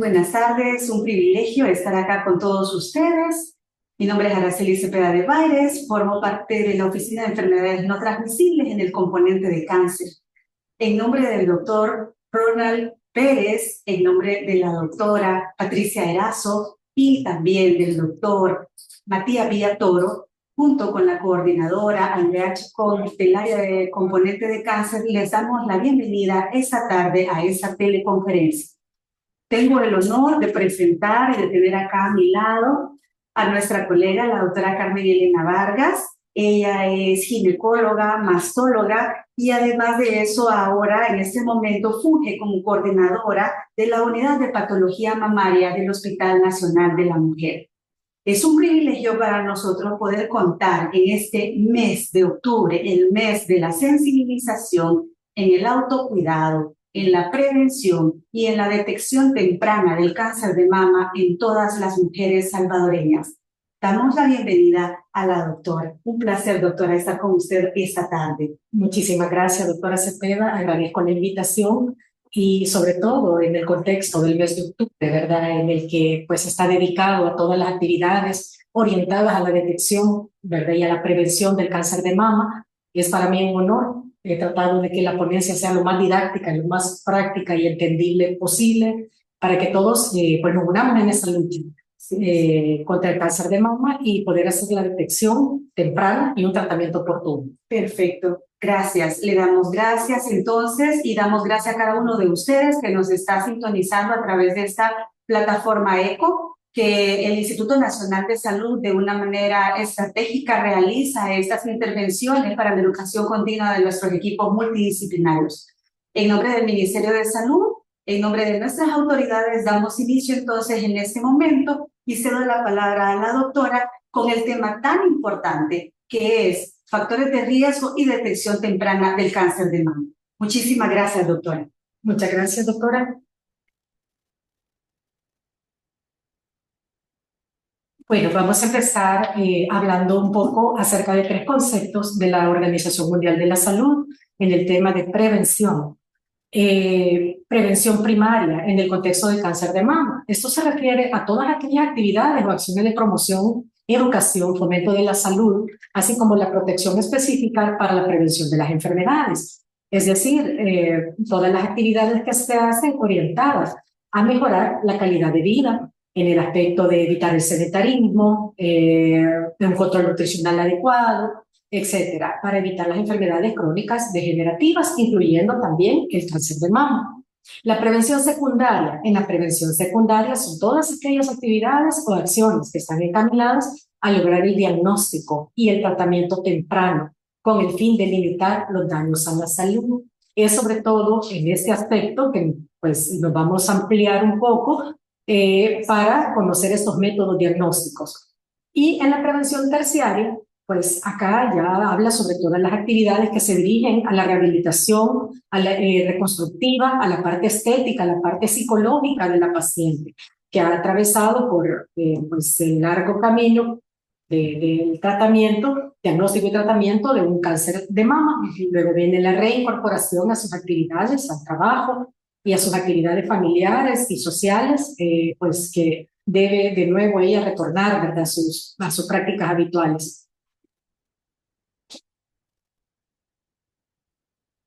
buenas tardes, un privilegio estar acá con todos ustedes. Mi nombre es Araceli Cepeda de Baires, formo parte de la Oficina de Enfermedades No Transmisibles en el componente de cáncer. En nombre del doctor Ronald Pérez, en nombre de la doctora Patricia Erazo y también del doctor Matías Villatoro, junto con la coordinadora Andrea Chacón del área de componente de cáncer, les damos la bienvenida esta tarde a esta teleconferencia. Tengo el honor de presentar y de tener acá a mi lado a nuestra colega, la doctora Carmen Elena Vargas. Ella es ginecóloga, mastóloga y además de eso ahora en este momento funge como coordinadora de la unidad de patología mamaria del Hospital Nacional de la Mujer. Es un privilegio para nosotros poder contar en este mes de octubre, el mes de la sensibilización en el autocuidado, en la prevención y en la detección temprana del cáncer de mama en todas las mujeres salvadoreñas. Damos la bienvenida a la doctora. Un placer, doctora, estar con usted esta tarde. Muchísimas gracias, doctora Cepeda. Agradezco la invitación y sobre todo en el contexto del mes de octubre, ¿verdad? En el que pues está dedicado a todas las actividades orientadas a la detección, ¿verdad? Y a la prevención del cáncer de mama. Y es para mí un honor. He tratado de que la ponencia sea lo más didáctica, lo más práctica y entendible posible para que todos pues nos unamos en esa lucha contra el cáncer de mama y poder hacer la detección temprana y un tratamiento oportuno. Perfecto, gracias. Le damos gracias entonces y damos gracias a cada uno de ustedes que nos está sintonizando a través de esta plataforma ECO, que el Instituto Nacional de Salud de una manera estratégica realiza estas intervenciones para la educación continua de nuestros equipos multidisciplinarios. En nombre del Ministerio de Salud, en nombre de nuestras autoridades, damos inicio entonces en este momento y cedo la palabra a la doctora con el tema tan importante que es factores de riesgo y detección temprana del cáncer de mama. Muchísimas gracias, doctora. Muchas gracias, doctora. Bueno, vamos a empezar hablando un poco acerca de 3 conceptos de la Organización Mundial de la Salud en el tema de prevención. Prevención primaria en el contexto del cáncer de mama. Esto se refiere a todas aquellas actividades o acciones de promoción, educación, fomento de la salud, así como la protección específica para la prevención de las enfermedades. Es decir, todas las actividades que se hacen orientadas a mejorar la calidad de vida en el aspecto de evitar el sedentarismo, un control nutricional adecuado, etcétera, para evitar las enfermedades crónicas degenerativas, incluyendo también el cáncer de mama. La prevención secundaria. En la prevención secundaria son todas aquellas actividades o acciones que están encaminadas a lograr el diagnóstico y el tratamiento temprano, con el fin de limitar los daños a la salud. Es sobre todo en este aspecto que pues, nos vamos a ampliar un poco para conocer estos métodos diagnósticos. Y en la prevención terciaria, pues acá ya habla sobre todas las actividades que se dirigen a la rehabilitación, a la reconstructiva, a la parte estética, a la parte psicológica de la paciente, que ha atravesado por pues el largo camino del tratamiento, diagnóstico y tratamiento de un cáncer de mama. Luego viene la reincorporación a sus actividades, al trabajo y a sus actividades familiares y sociales, pues que debe de nuevo ella retornar, ¿verdad?, a sus prácticas habituales.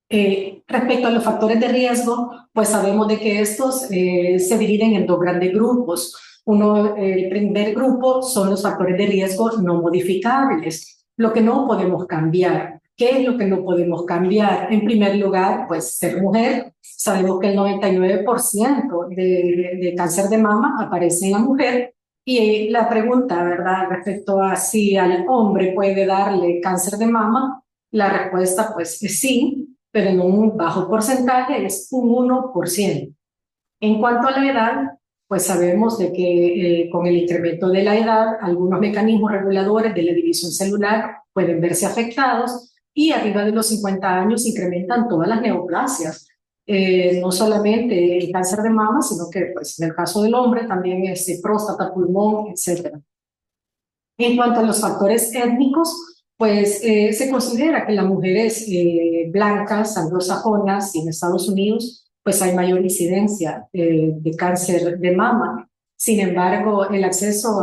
Respecto a los factores de riesgo, pues sabemos de que estos se dividen en 2 grandes grupos. El primer grupo son los factores de riesgo no modificables, lo que no podemos cambiar. ¿Qué es lo que no podemos cambiar? En primer lugar, pues ser mujer. Sabemos que el 99% de cáncer de mama aparece en la mujer. Y la pregunta, ¿verdad?, respecto a si al hombre puede darle cáncer de mama, la respuesta pues es sí, pero en un bajo porcentaje, es un 1%. En cuanto a la edad, pues sabemos de que con el incremento de la edad, algunos mecanismos reguladores de la división celular pueden verse afectados y arriba de los 50 años se incrementan todas las neoplasias. No solamente el cáncer de mama, sino que pues, en el caso del hombre también próstata, pulmón, etc. En cuanto a los factores étnicos, pues se considera que las mujeres blancas, anglosajonas y en Estados Unidos pues hay mayor incidencia de cáncer de mama. Sin embargo, el acceso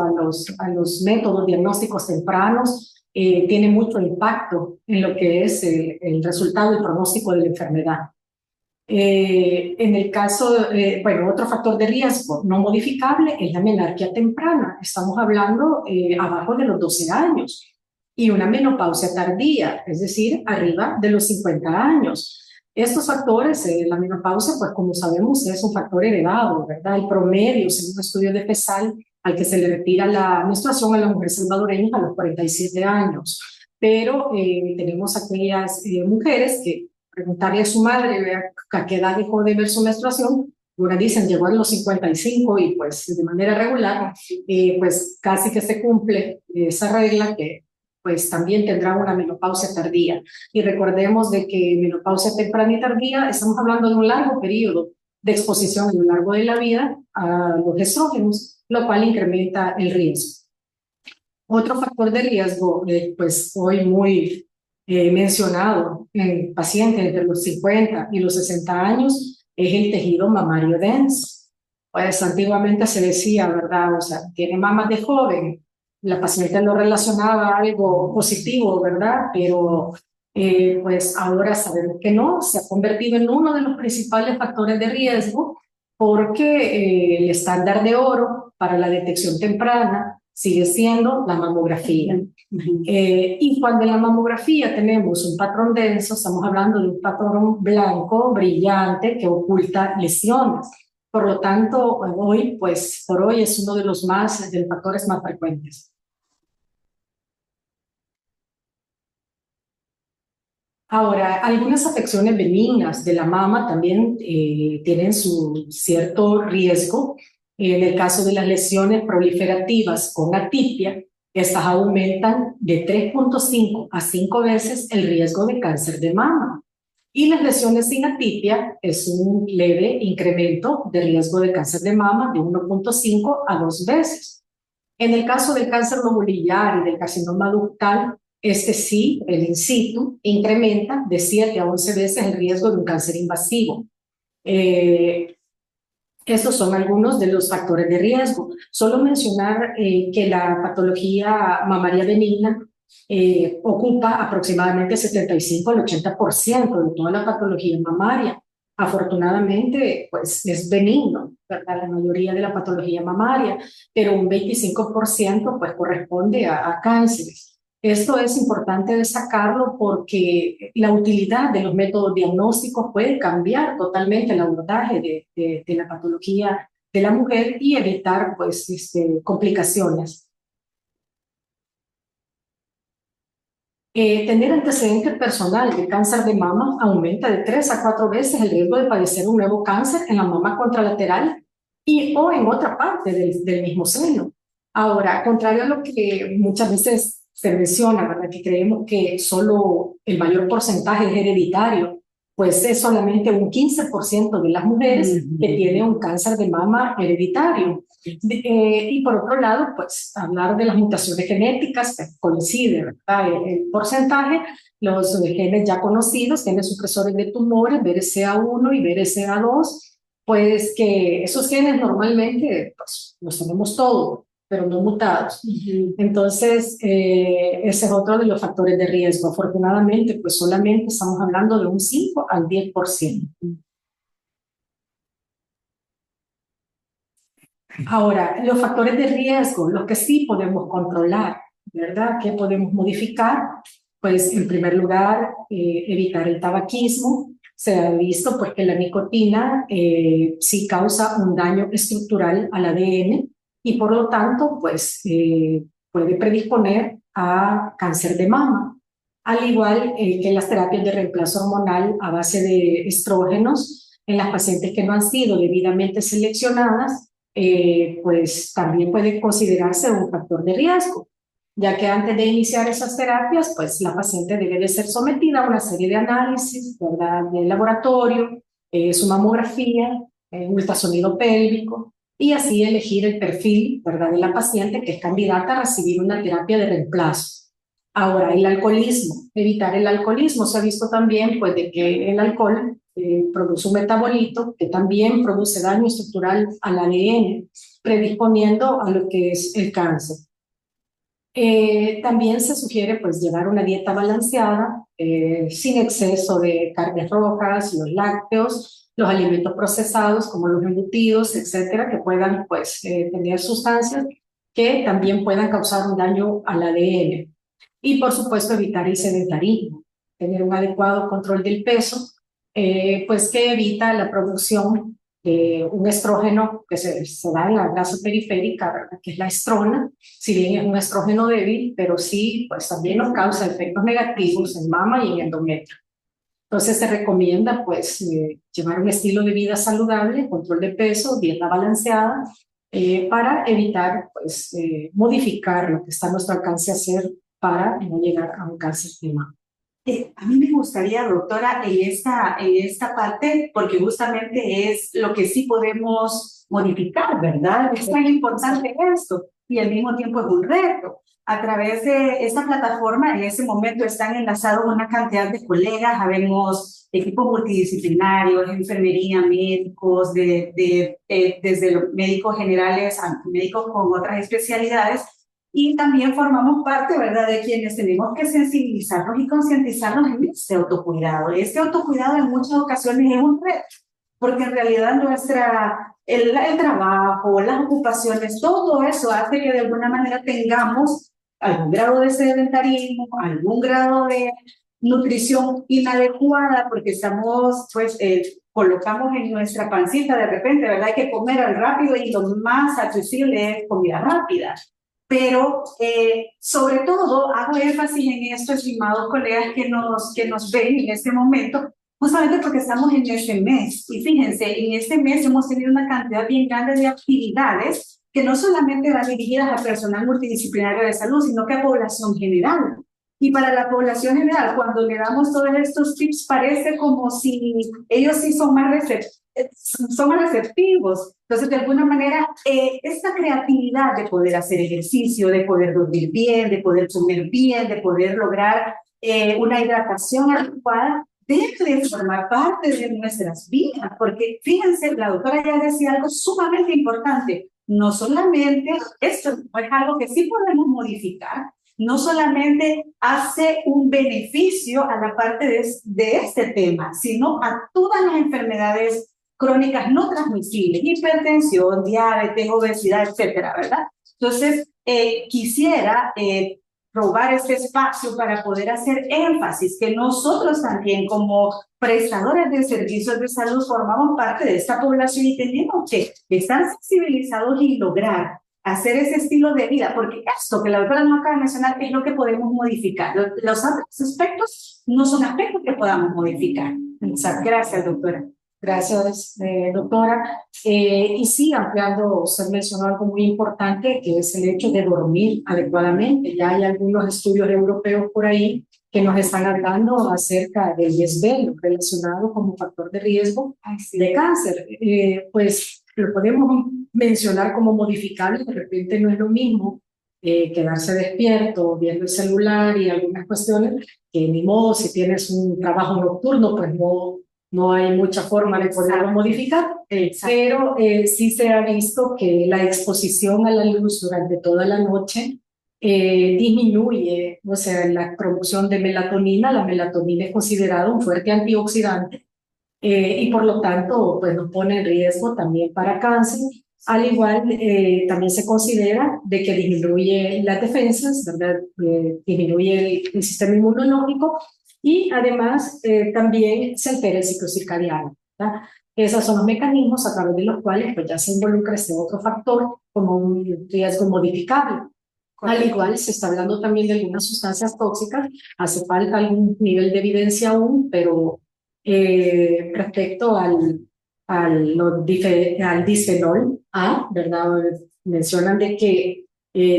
a los métodos diagnósticos tempranos tiene mucho impacto en lo que es el resultado y el pronóstico de la enfermedad. En el caso, bueno, otro factor de riesgo no modificable es la menarquia temprana. Estamos hablando abajo de los 12 años. Y una menopausia tardía, es decir, arriba de los 50 años. Estos factores, la menopausia, pues como sabemos, es un factor heredado, ¿verdad? El promedio, según estudios de PESAL, al que se le retira la menstruación a las mujeres salvadoreñas a los 47 años. Pero tenemos aquellas mujeres que preguntarle a su madre a qué edad dejó de ver su menstruación, ahora dicen llegó a los 55 y pues de manera regular, pues casi que se cumple esa regla que pues también tendrá una menopausia tardía. Y recordemos de que menopausia temprana y tardía, estamos hablando de un largo periodo de exposición a lo largo de la vida a los estrógenos, lo cual incrementa el riesgo. Otro factor de riesgo, pues hoy muy mencionado en pacientes entre los 50 y los 60 años, es el tejido mamario denso. Pues antiguamente se decía, ¿verdad? O sea, tiene mamas de joven, la paciente lo relacionaba a algo positivo, ¿verdad? Pero pues ahora sabemos que no, se ha convertido en uno de los principales factores de riesgo porque el estándar de oro para la detección temprana sigue siendo la mamografía. Y cuando en la mamografía tenemos un patrón denso, estamos hablando de un patrón blanco, brillante, que oculta lesiones. Por lo tanto, hoy, pues, por hoy es uno de los factores más frecuentes. Ahora, algunas afecciones benignas de la mama también tienen su cierto riesgo. En el caso de las lesiones proliferativas con atipia, estas aumentan de 3.5 a 5 veces el riesgo de cáncer de mama. Y las lesiones sin atipia es un leve incremento de riesgo de cáncer de mama de 1.5 a 2 veces. En el caso del cáncer lobulillar y del carcinoma ductal, sí, el in situ, incrementa de 7 a 11 veces el riesgo de un cáncer invasivo. Estos son algunos de los factores de riesgo. Solo mencionar que la patología mamaria benigna ocupa aproximadamente 75 al 80% de toda la patología mamaria. Afortunadamente, pues es benigno, ¿verdad? La mayoría de la patología mamaria, pero un 25% pues corresponde a cánceres. Esto es importante destacarlo porque la utilidad de los métodos diagnósticos puede cambiar totalmente el abordaje de la patología de la mujer y evitar pues, complicaciones. Tener antecedente personal de cáncer de mama aumenta de 3 a 4 veces el riesgo de padecer un nuevo cáncer en la mama contralateral o en otra parte del mismo seno. Ahora, contrario a lo que muchas veces se menciona, ¿verdad? Que creemos que solo el mayor porcentaje es hereditario, pues es solamente un 15% de las mujeres que tienen un cáncer de mama hereditario. Y por otro lado, pues hablar de las mutaciones genéticas, pues, coincide, ¿verdad? El porcentaje, los genes ya conocidos, genes supresores de tumores, BRCA1 y BRCA2, pues que esos genes normalmente pues, los tenemos todos, pero no mutados. Entonces, ese es otro de los factores de riesgo. Afortunadamente, pues solamente estamos hablando de un 5 al 10%. Ahora, los factores de riesgo, los que sí podemos controlar, ¿verdad? ¿Qué podemos modificar? Pues, en primer lugar, evitar el tabaquismo. Se ha visto pues, que la nicotina sí causa un daño estructural al ADN y por lo tanto pues, puede predisponer a cáncer de mama. Al igual que las terapias de reemplazo hormonal a base de estrógenos en las pacientes que no han sido debidamente seleccionadas, pues también puede considerarse un factor de riesgo, ya que antes de iniciar esas terapias, pues la paciente debe de ser sometida a una serie de análisis, ¿verdad? De laboratorio, su mamografía, ultrasonido pélvico, y así elegir el perfil, ¿verdad? De la paciente que es candidata a recibir una terapia de reemplazo. Ahora, el alcoholismo, evitar el alcoholismo. Se ha visto también pues, de que el alcohol produce un metabolito que también produce daño estructural al ADN, predisponiendo a lo que es el cáncer. También se sugiere pues llevar una dieta balanceada, sin exceso de carnes rojas, los lácteos, los alimentos procesados como los embutidos, etcétera, que puedan pues tener sustancias que también puedan causar un daño al ADN. Y por supuesto evitar el sedentarismo, tener un adecuado control del peso, pues que evita la producción de un estrógeno que se da en la grasa periférica, ¿verdad? Que es la estrona, si bien es un estrógeno débil, pero sí, pues también nos causa efectos negativos en mama y en endometrio. Entonces se recomienda pues llevar un estilo de vida saludable, control de peso, dieta balanceada, para evitar pues modificar lo que está a nuestro alcance hacer para no llegar a un cáncer de mama. A mí me gustaría, doctora, en esta parte, porque justamente es lo que sí podemos modificar, ¿verdad? Es muy importante esto y al mismo tiempo es un reto. A través de esta plataforma, en ese momento están enlazados una cantidad de colegas, habemos equipos multidisciplinarios, enfermería, médicos, desde los médicos generales a médicos con otras especialidades. Y también formamos parte, ¿verdad?, de quienes tenemos que sensibilizarnos y concientizarnos en este autocuidado. Este autocuidado en muchas ocasiones es un reto, porque en realidad el trabajo, las ocupaciones, todo eso hace que de alguna manera tengamos algún grado de sedentarismo, algún grado de nutrición inadecuada, porque estamos, pues, colocamos en nuestra pancita de repente, ¿verdad? Hay que comer al rápido y lo más accesible es comida rápida. Pero sobre todo hago énfasis en esto, estimados colegas que nos ven en este momento, justamente porque estamos en este mes. Y fíjense, en este mes hemos tenido una cantidad bien grande de actividades que no solamente van dirigidas a personal multidisciplinario de salud, sino que a población general. Y para la población general, cuando le damos todos estos tips, parece como si ellos sí son más receptivos. Entonces, de alguna manera, esta creatividad de poder hacer ejercicio, de poder dormir bien, de poder comer bien, de poder lograr una hidratación adecuada, debe de formar parte de nuestras vidas, porque fíjense, la doctora ya decía algo sumamente importante, no solamente, esto es algo que sí podemos modificar, no solamente hace un beneficio a la parte de este tema, sino a todas las enfermedades crónicas no transmisibles, hipertensión, diabetes, obesidad, etcétera, ¿verdad? Entonces, quisiera robar este espacio para poder hacer énfasis que nosotros también como prestadores de servicios de salud formamos parte de esta población y tenemos que estar sensibilizados y lograr hacer ese estilo de vida, porque esto que la doctora nos acaba de mencionar es lo que podemos modificar. Los otros aspectos no son aspectos que podamos modificar. Gracias, doctora. Gracias, doctora. Y sí, ampliando, usted mencionó algo muy importante, que es el hecho de dormir adecuadamente. Ya hay algunos estudios europeos por ahí que nos están hablando acerca del desvelo relacionado como factor de riesgo de cáncer. Pues lo podemos mencionar como modificable, de repente no es lo mismo quedarse despierto viendo el celular y algunas cuestiones, que ni modo, si tienes un trabajo nocturno, pues no hay mucha forma de poderlo modificar, pero sí se ha visto que la exposición a la luz durante toda la noche disminuye, o sea, la producción de melatonina. La melatonina es considerada un fuerte antioxidante y por lo tanto pues nos pone en riesgo también para cáncer. Al igual, también se considera de que disminuye las defensas, ¿verdad? Disminuye el sistema inmunológico y además también se altera el ciclo circadiano, ¿verdad? Esos son los mecanismos a través de los cuales pues, ya se involucra este otro factor como un riesgo modificable. Al igual, se está hablando también de algunas sustancias tóxicas, hace falta algún nivel de evidencia aún, pero respecto al disfenol A, ¿verdad? Mencionan de que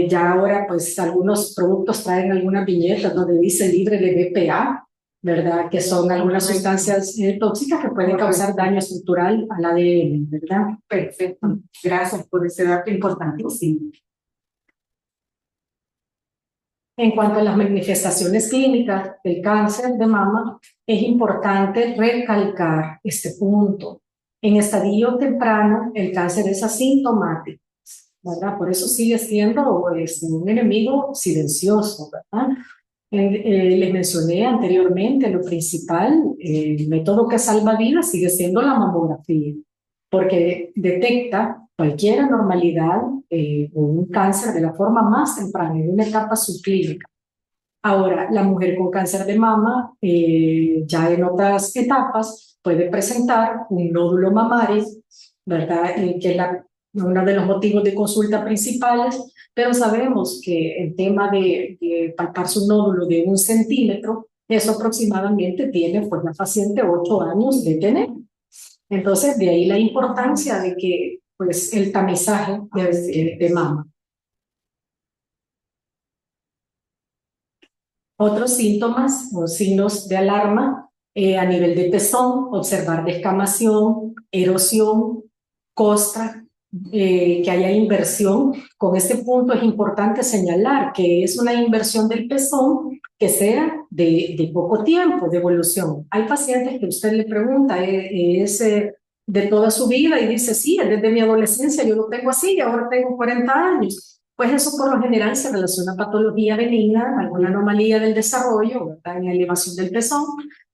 ya ahora pues algunos productos traen algunas viñetas donde dice libre de BPA, ¿verdad? Que son algunas sustancias tóxicas que pueden causar daño estructural al ADN, ¿verdad? Perfecto. Gracias por ese dato importantísimo. En cuanto a las manifestaciones clínicas del cáncer de mama, es importante recalcar este punto. En estadio temprano, el cáncer es asintomático, ¿verdad? Por eso sigue siendo un enemigo silencioso, ¿verdad? Les mencioné anteriormente, lo principal, el método que salva vidas sigue siendo la mamografía, porque detecta cualquier anormalidad o un cáncer de la forma más temprana, en una etapa subclínica. Ahora, la mujer con cáncer de mama, ya en otras etapas, puede presentar un nódulo mamario, ¿verdad? Que es uno de los motivos de consulta principales, pero sabemos que el tema de palparse un nódulo de 1 centímetro, eso aproximadamente tiene pues la paciente 8 años de tener. Entonces, de ahí la importancia de que pues el tamizaje de mama. Otros síntomas o signos de alarma a nivel de pezón, observar descamación, erosión, costra, que haya inversión. Con este punto es importante señalar que es una inversión del pezón que sea de poco tiempo, de evolución. Hay pacientes que usted le pregunta, ¿es de toda su vida? Y dice, sí, es desde mi adolescencia, yo lo tengo así y ahora tengo 40 años. Pues eso por lo general se relaciona a patología benigna, alguna anomalía del desarrollo, ¿verdad? En la elevación del pezón,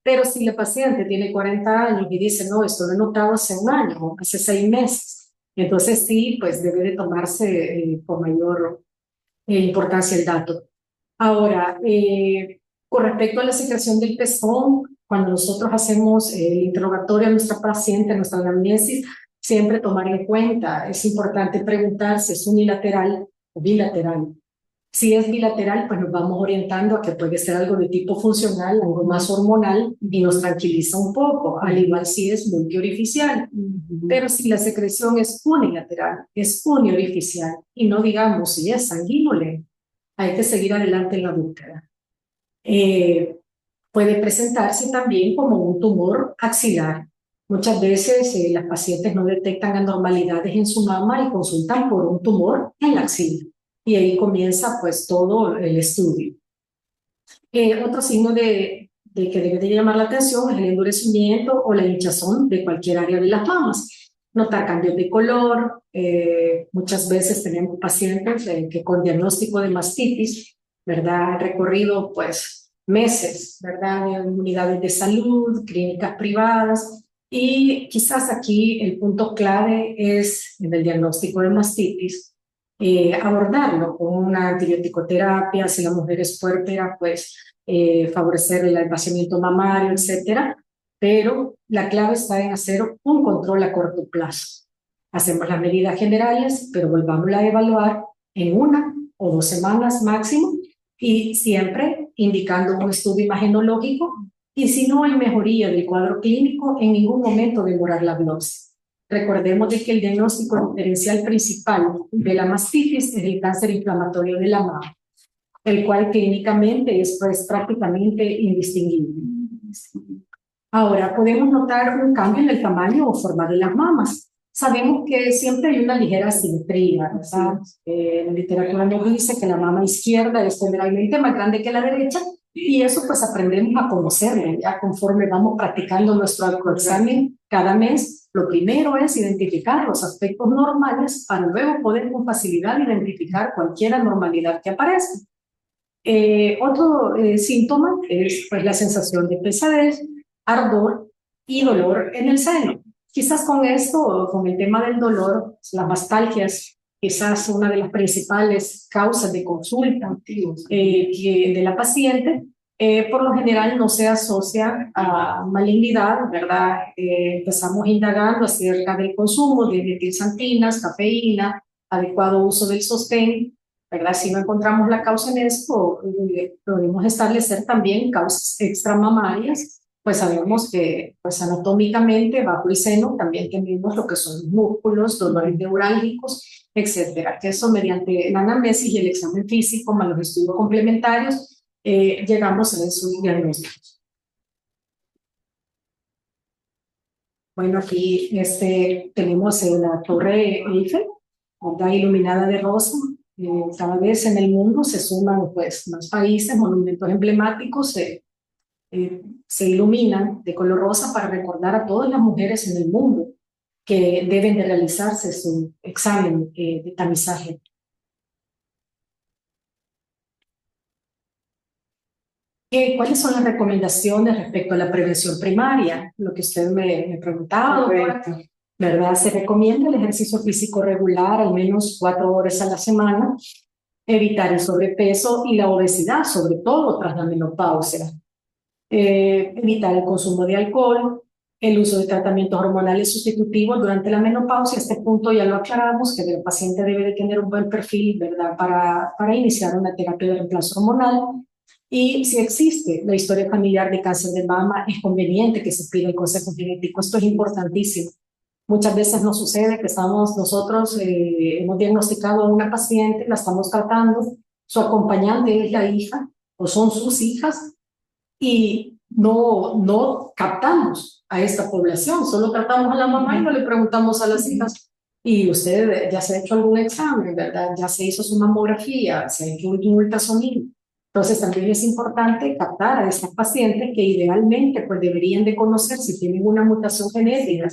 pero si la paciente tiene 40 años y dice, no, esto lo he notado hace 1 año o hace 6 meses, entonces sí, pues debe de tomarse con mayor importancia el dato. Ahora, con respecto a la secreción del pezón, cuando nosotros hacemos el interrogatorio a nuestra paciente, a nuestra anamnesis, siempre tomar en cuenta, es importante preguntar si es unilateral o bilateral. Si es bilateral, pues nos vamos orientando a que puede ser algo de tipo funcional, algo más hormonal, y nos tranquiliza un poco, al igual si es multiorificial. Pero si la secreción es unilateral, es uniorificial, y no digamos si es sanguínole, hay que seguir adelante en la búsqueda. Puede presentarse también como un tumor axilar. Muchas veces las pacientes no detectan anormalidades en su mama y consultan por un tumor en la axila. Y ahí comienza pues todo el estudio. Otro signo que debe de llamar la atención es el endurecimiento o la hinchazón de cualquier área de las mamas. Notar cambios de color, muchas veces tenemos pacientes que con diagnóstico de mastitis, ¿verdad? Han recorrido pues meses, ¿verdad? En unidades de salud, clínicas privadas, y quizás aquí el punto clave es en el diagnóstico de mastitis, abordarlo con una antibiótico-terapia, si la mujer es puérpera, pues favorecer el vaciamiento mamario, etcétera. Pero la clave está en hacer un control a corto plazo. Hacemos las medidas generales, pero volvámosla a evaluar en 1 o 2 semanas máximo, y siempre indicando un estudio imagenológico, y si no hay mejoría del cuadro clínico, en ningún momento demorar la biopsia. Recordemos de que el diagnóstico diferencial principal de la mastitis es el cáncer inflamatorio de la mama, el cual clínicamente es pues prácticamente indistinguible. Ahora, podemos notar un cambio en el tamaño o forma de las mamas. Sabemos que siempre hay una ligera asimetría, ¿verdad? La literatura nos dice que la mama izquierda es generalmente más grande que la derecha, y eso pues aprendemos a conocerlo, ya conforme vamos practicando nuestro autoexamen cada mes. Lo primero es identificar los aspectos normales para luego poder con facilidad identificar cualquier anormalidad que aparezca. Otro síntoma es pues, la sensación de pesadez, ardor y dolor en el seno. Quizás con esto, con el tema del dolor, las mastalgias, quizás una de las principales causas de consulta de la paciente, por lo general no se asocia a malignidad, ¿verdad? Empezamos indagando acerca del consumo de metilxantinas, cafeína, adecuado uso del sostén, ¿verdad? Si no encontramos la causa en esto, podemos establecer también causas extramamarias, pues sabemos que pues anatómicamente bajo el seno también tenemos lo que son los músculos, dolores neurálgicos, etcétera, que eso mediante la anamnesis y el examen físico más los estudios complementarios llegamos a esos diagnósticos. Bueno, aquí tenemos la Torre Eiffel, ¿verdad? Iluminada de rosa, Cada vez en el mundo se suman pues, más países, monumentos emblemáticos se iluminan de color rosa para recordar a todas las mujeres en el mundo que deben de realizarse su examen de tamizaje. ¿Cuáles son las recomendaciones respecto a la prevención primaria? Lo que usted me preguntaba, doctora, ¿verdad? Se recomienda el ejercicio físico regular, al menos 4 horas a la semana, evitar el sobrepeso y la obesidad, sobre todo tras la menopausia, evitar el consumo de alcohol, el uso de tratamientos hormonales sustitutivos durante la menopausia. Este punto ya lo aclaramos, que el paciente debe de tener un buen perfil, ¿verdad?, para iniciar una terapia de reemplazo hormonal. Y si existe la historia familiar de cáncer de mama, es conveniente que se pida el consejo genético. Esto es importantísimo. Muchas veces nos sucede que nosotros hemos diagnosticado a una paciente, la estamos tratando, su acompañante es la hija o son sus hijas, y no captamos a esta población, solo tratamos a la mamá y no le preguntamos a las hijas. Y usted ya se ha hecho algún examen, ¿verdad? Ya se hizo su mamografía, se ha hecho un ultrasonido. Entonces también es importante captar a estas pacientes que idealmente pues deberían de conocer si tienen una mutación genética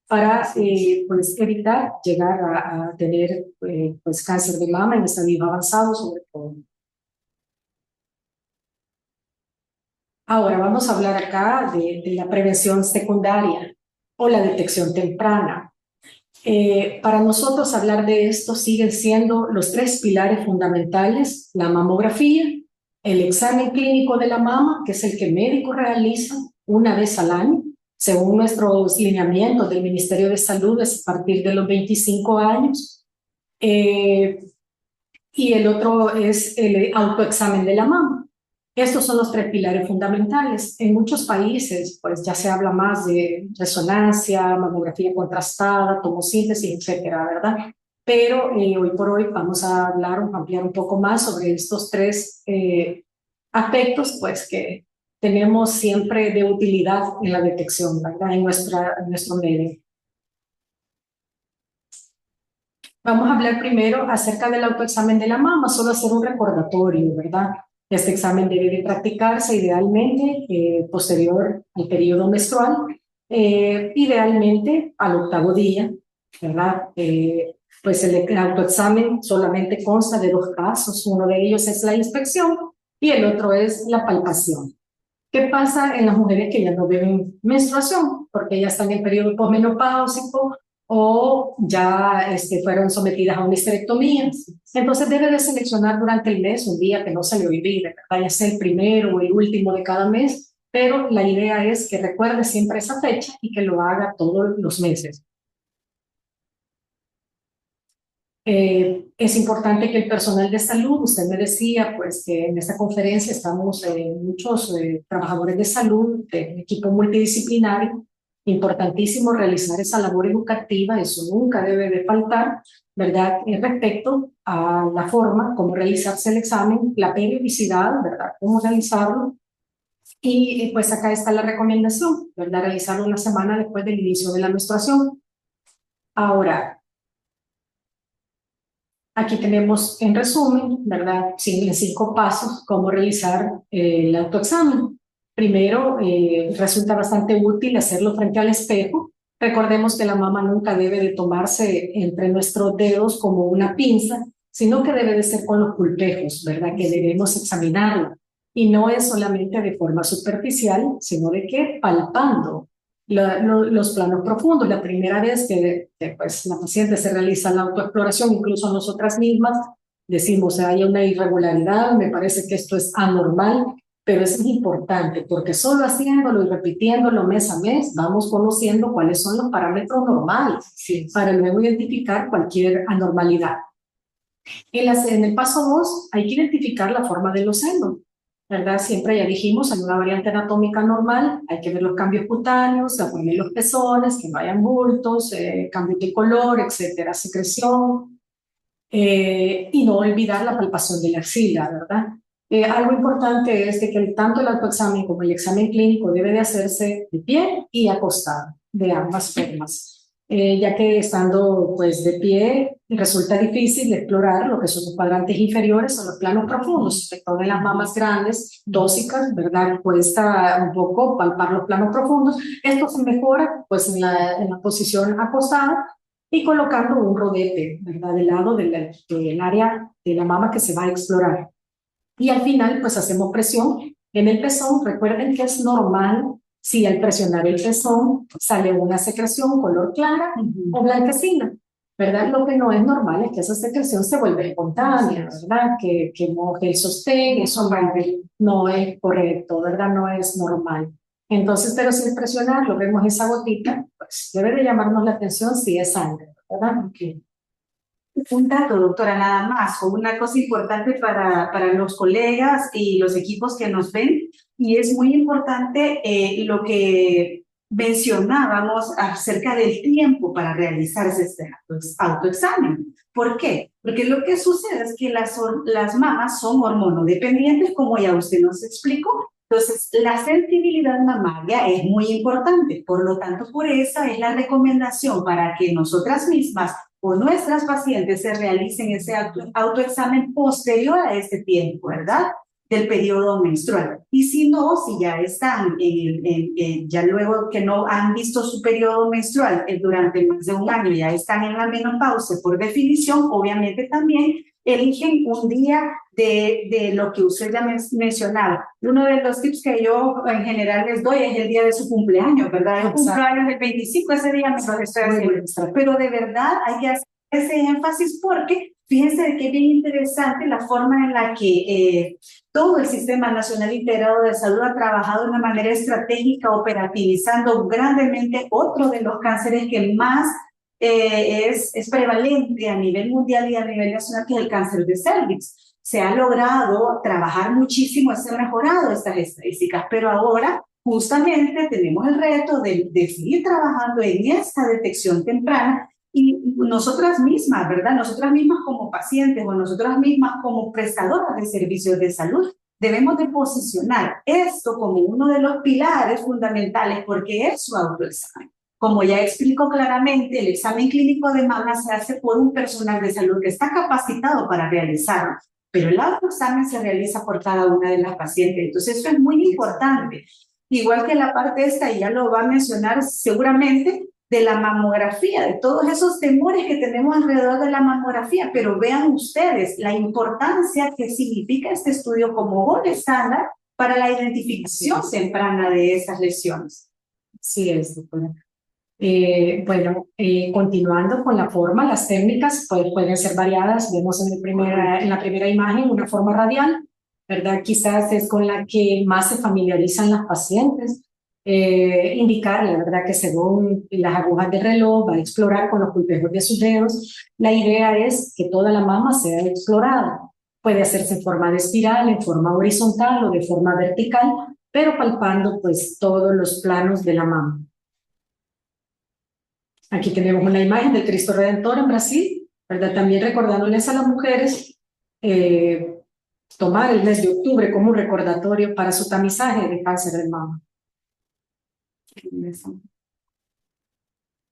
para pues evitar llegar a tener pues cáncer de mama en estadio avanzado sobre todo. Ahora vamos a hablar acá de la prevención secundaria o la detección temprana. Para nosotros hablar de esto siguen siendo los 3 pilares fundamentales: la mamografía, el examen clínico de la mama, que es el que el médico realiza una vez al año, según nuestros lineamientos del Ministerio de Salud, es a partir de los 25 años. Y el otro es el autoexamen de la mama. Estos son los 3 pilares fundamentales. En muchos países, pues ya se habla más de resonancia, mamografía contrastada, tomosíntesis, etcétera, ¿verdad? Pero hoy por hoy vamos a ampliar un poco más sobre estos 3 aspectos, pues que tenemos siempre de utilidad en la detección, ¿verdad? En nuestro medio. Vamos a hablar primero acerca del autoexamen de la mama, solo hacer un recordatorio, ¿verdad? Este examen debe de practicarse idealmente posterior al periodo menstrual, idealmente al 8º día, ¿verdad? Pues el autoexamen solamente consta de 2 casos, uno de ellos es la inspección y el otro es la palpación. ¿Qué pasa en las mujeres que ya no ven menstruación? Porque ya están en el periodo posmenopáusico o ya fueron sometidas a una histerectomía. Entonces debe de seleccionar durante el mes un día que no se le olvide, ¿verdad? Ya sea el primero o el último de cada mes, pero la idea es que recuerde siempre esa fecha y que lo haga todos los meses. Es importante que el personal de salud, usted me decía, pues que en esta conferencia estamos muchos trabajadores de salud, de equipo multidisciplinario, importantísimo realizar esa labor educativa, eso nunca debe de faltar, ¿verdad? Respecto a la forma, cómo realizarse el examen, la periodicidad, ¿verdad? Cómo realizarlo. Y pues acá está la recomendación, ¿verdad? Realizarlo una semana después del inicio de la menstruación. Ahora, aquí tenemos en resumen, ¿verdad? En 5 pasos, cómo realizar el autoexamen. Primero, resulta bastante útil hacerlo frente al espejo. Recordemos que la mama nunca debe de tomarse entre nuestros dedos como una pinza, sino que debe de ser con los pulpejos, ¿verdad? Que debemos examinarla. Y no es solamente de forma superficial, sino de que palpando los planos profundos. La primera vez que pues, la paciente se realiza la autoexploración, incluso nosotras mismas decimos, hay una irregularidad, me parece que esto es anormal, pero eso es importante porque solo haciéndolo y repitiéndolo mes a mes vamos conociendo cuáles son los parámetros normales, sí, para luego identificar cualquier anormalidad. En el paso 2 hay que identificar la forma de los senos, ¿verdad? Siempre ya dijimos, hay una variante anatómica normal, hay que ver los cambios cutáneos, la forma de los pezones, que no hayan bultos, cambios de color, etcétera, secreción, y no olvidar la palpación de la axila, ¿verdad? Algo importante es de que tanto el autoexamen como el examen clínico debe de hacerse de pie y acostado, de ambas formas. ya que estando pues de pie resulta difícil explorar lo que son los cuadrantes inferiores o los planos profundos, sobre todo en las mamas grandes, tóxicas, ¿verdad? Cuesta un poco palpar los planos profundos. Esto se mejora pues en la posición acostada y colocando un rodete, ¿verdad? Del lado del área de la mama que se va a explorar. Y al final pues hacemos presión en el pezón. Recuerden que es normal si al presionar el pezón sale una secreción color clara o blanquecina, ¿verdad? Lo que no es normal es que esa secreción se vuelva espontánea, ¿verdad? Que moje el sostén, eso no es correcto, ¿verdad? No es normal. Entonces, pero si al presionarlo vemos esa gotita, pues debe de llamarnos la atención si es sangre, ¿verdad? Okay. Un dato, doctora, nada más, o una cosa importante para los colegas y los equipos que nos ven, y es muy importante lo que mencionábamos acerca del tiempo para realizarse este autoexamen. ¿Por qué? Porque lo que sucede es que las mamas son hormonodependientes, como ya usted nos explicó. Entonces, la sensibilidad mamaria es muy importante, por lo tanto, por esa es la recomendación para que nosotras mismas o nuestras pacientes se realicen ese autoexamen posterior a este tiempo, ¿verdad? Del periodo menstrual. Y si no, si ya están, ya luego que no han visto su periodo menstrual durante más de un año, ya están en la menopausia por definición, obviamente también eligen un día de lo que usted ya mencionaba. Uno de los tips que yo en general les doy es el día de su cumpleaños, ¿verdad? El cumpleaños del 25, ese día me lo estoy haciendo. Pero de verdad hay que hacer ese énfasis porque fíjense que es bien interesante la forma en la que todo el Sistema Nacional Integrado de Salud ha trabajado de una manera estratégica, operativizando grandemente otro de los cánceres que más es prevalente a nivel mundial y a nivel nacional, que es el cáncer de cervix. Se ha logrado trabajar muchísimo, se han mejorado estas estadísticas, pero ahora justamente tenemos el reto de seguir trabajando en esta detección temprana y nosotras mismas, ¿verdad? Nosotras mismas como pacientes o nosotras mismas como prestadoras de servicios de salud, debemos de posicionar esto como uno de los pilares fundamentales porque es su autoexamen. Como ya explico claramente, el examen clínico de mama se hace por un personal de salud que está capacitado para realizarlo, pero el autoexamen se realiza por cada una de las pacientes. Entonces, eso es muy importante. Igual que la parte esta, y ya lo va a mencionar seguramente, de la mamografía, de todos esos temores que tenemos alrededor de la mamografía, pero vean ustedes la importancia que significa este estudio como gold estándar para la identificación temprana de estas lesiones. Sí, es, doctora. Bueno, continuando con la forma, las técnicas pueden ser variadas. Vemos en la primera imagen una forma radial, ¿verdad? Quizás es con la que más se familiarizan las pacientes. Indicarle, ¿verdad? Que según las agujas del reloj va a explorar con los pulpejos de sus dedos. La idea es que toda la mama sea explorada. Puede hacerse en forma de espiral, en forma horizontal o de forma vertical, pero palpando pues todos los planos de la mama. Aquí tenemos una imagen del Cristo Redentor en Brasil, ¿verdad? También recordándoles a las mujeres tomar el mes de octubre como un recordatorio para su tamizaje de cáncer de mama.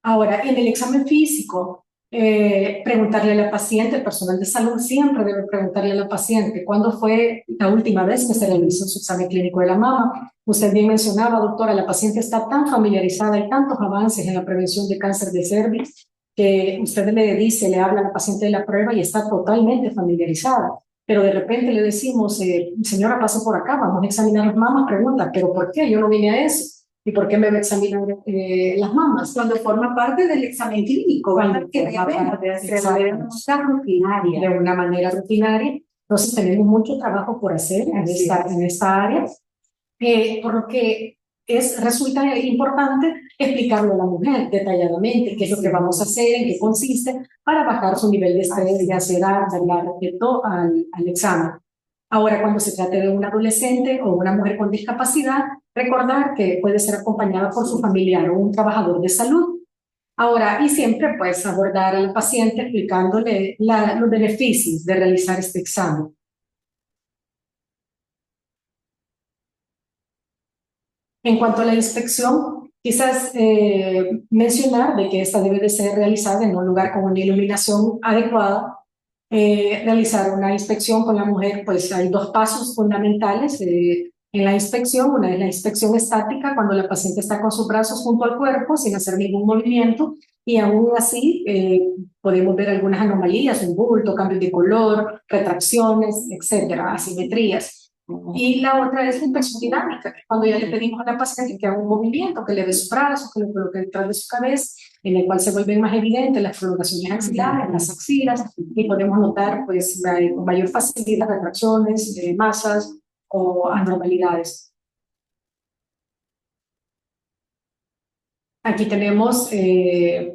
Ahora, en el examen físico, preguntarle a la paciente, el personal de salud siempre debe preguntarle a la paciente cuándo fue la última vez que se realizó su examen clínico de la mama. Usted bien mencionaba, doctora, la paciente está tan familiarizada y tantos avances en la prevención de cáncer de cervix que usted le dice, le habla a la paciente de la prueba y está totalmente familiarizada. Pero de repente le decimos, señora, pase por acá, vamos a examinar las mamas, pregunta, ¿pero por qué? Yo no vine a eso. ¿Y por qué me va a examinar las mamas? Cuando forma parte del examen clínico, cuando que debemos de hacer rutinaria. De una manera rutinaria. Entonces tenemos mucho trabajo por hacer en esta área, por lo que resulta importante explicarlo a la mujer detalladamente qué es lo que vamos a hacer, en qué consiste, para bajar su nivel de estrés y de ansiedad respecto al examen. Ahora, cuando se trate de un adolescente o una mujer con discapacidad, recordar que puede ser acompañada por su familiar o un trabajador de salud. Ahora, y siempre pues abordar al paciente explicándole los beneficios de realizar este examen. En cuanto a la inspección, Quizás mencionar de que esta debe de ser realizada en un lugar con una iluminación adecuada. Realizar una inspección con la mujer, pues hay dos pasos fundamentales en la inspección. Una es la inspección estática, cuando la paciente está con sus brazos junto al cuerpo sin hacer ningún movimiento, y aún así podemos ver algunas anomalías, un bulto, cambios de color, retracciones, etcétera, asimetrías. Y la otra es la inspección dinámica, que es cuando ya le pedimos a la paciente que haga un movimiento, que le dé sus brazos, que lo coloque detrás de su cabeza, en el cual se vuelven más evidentes las prolongaciones axilares, las axilas, y podemos notar pues con mayor facilidad retracciones, masas o anormalidades. Aquí tenemos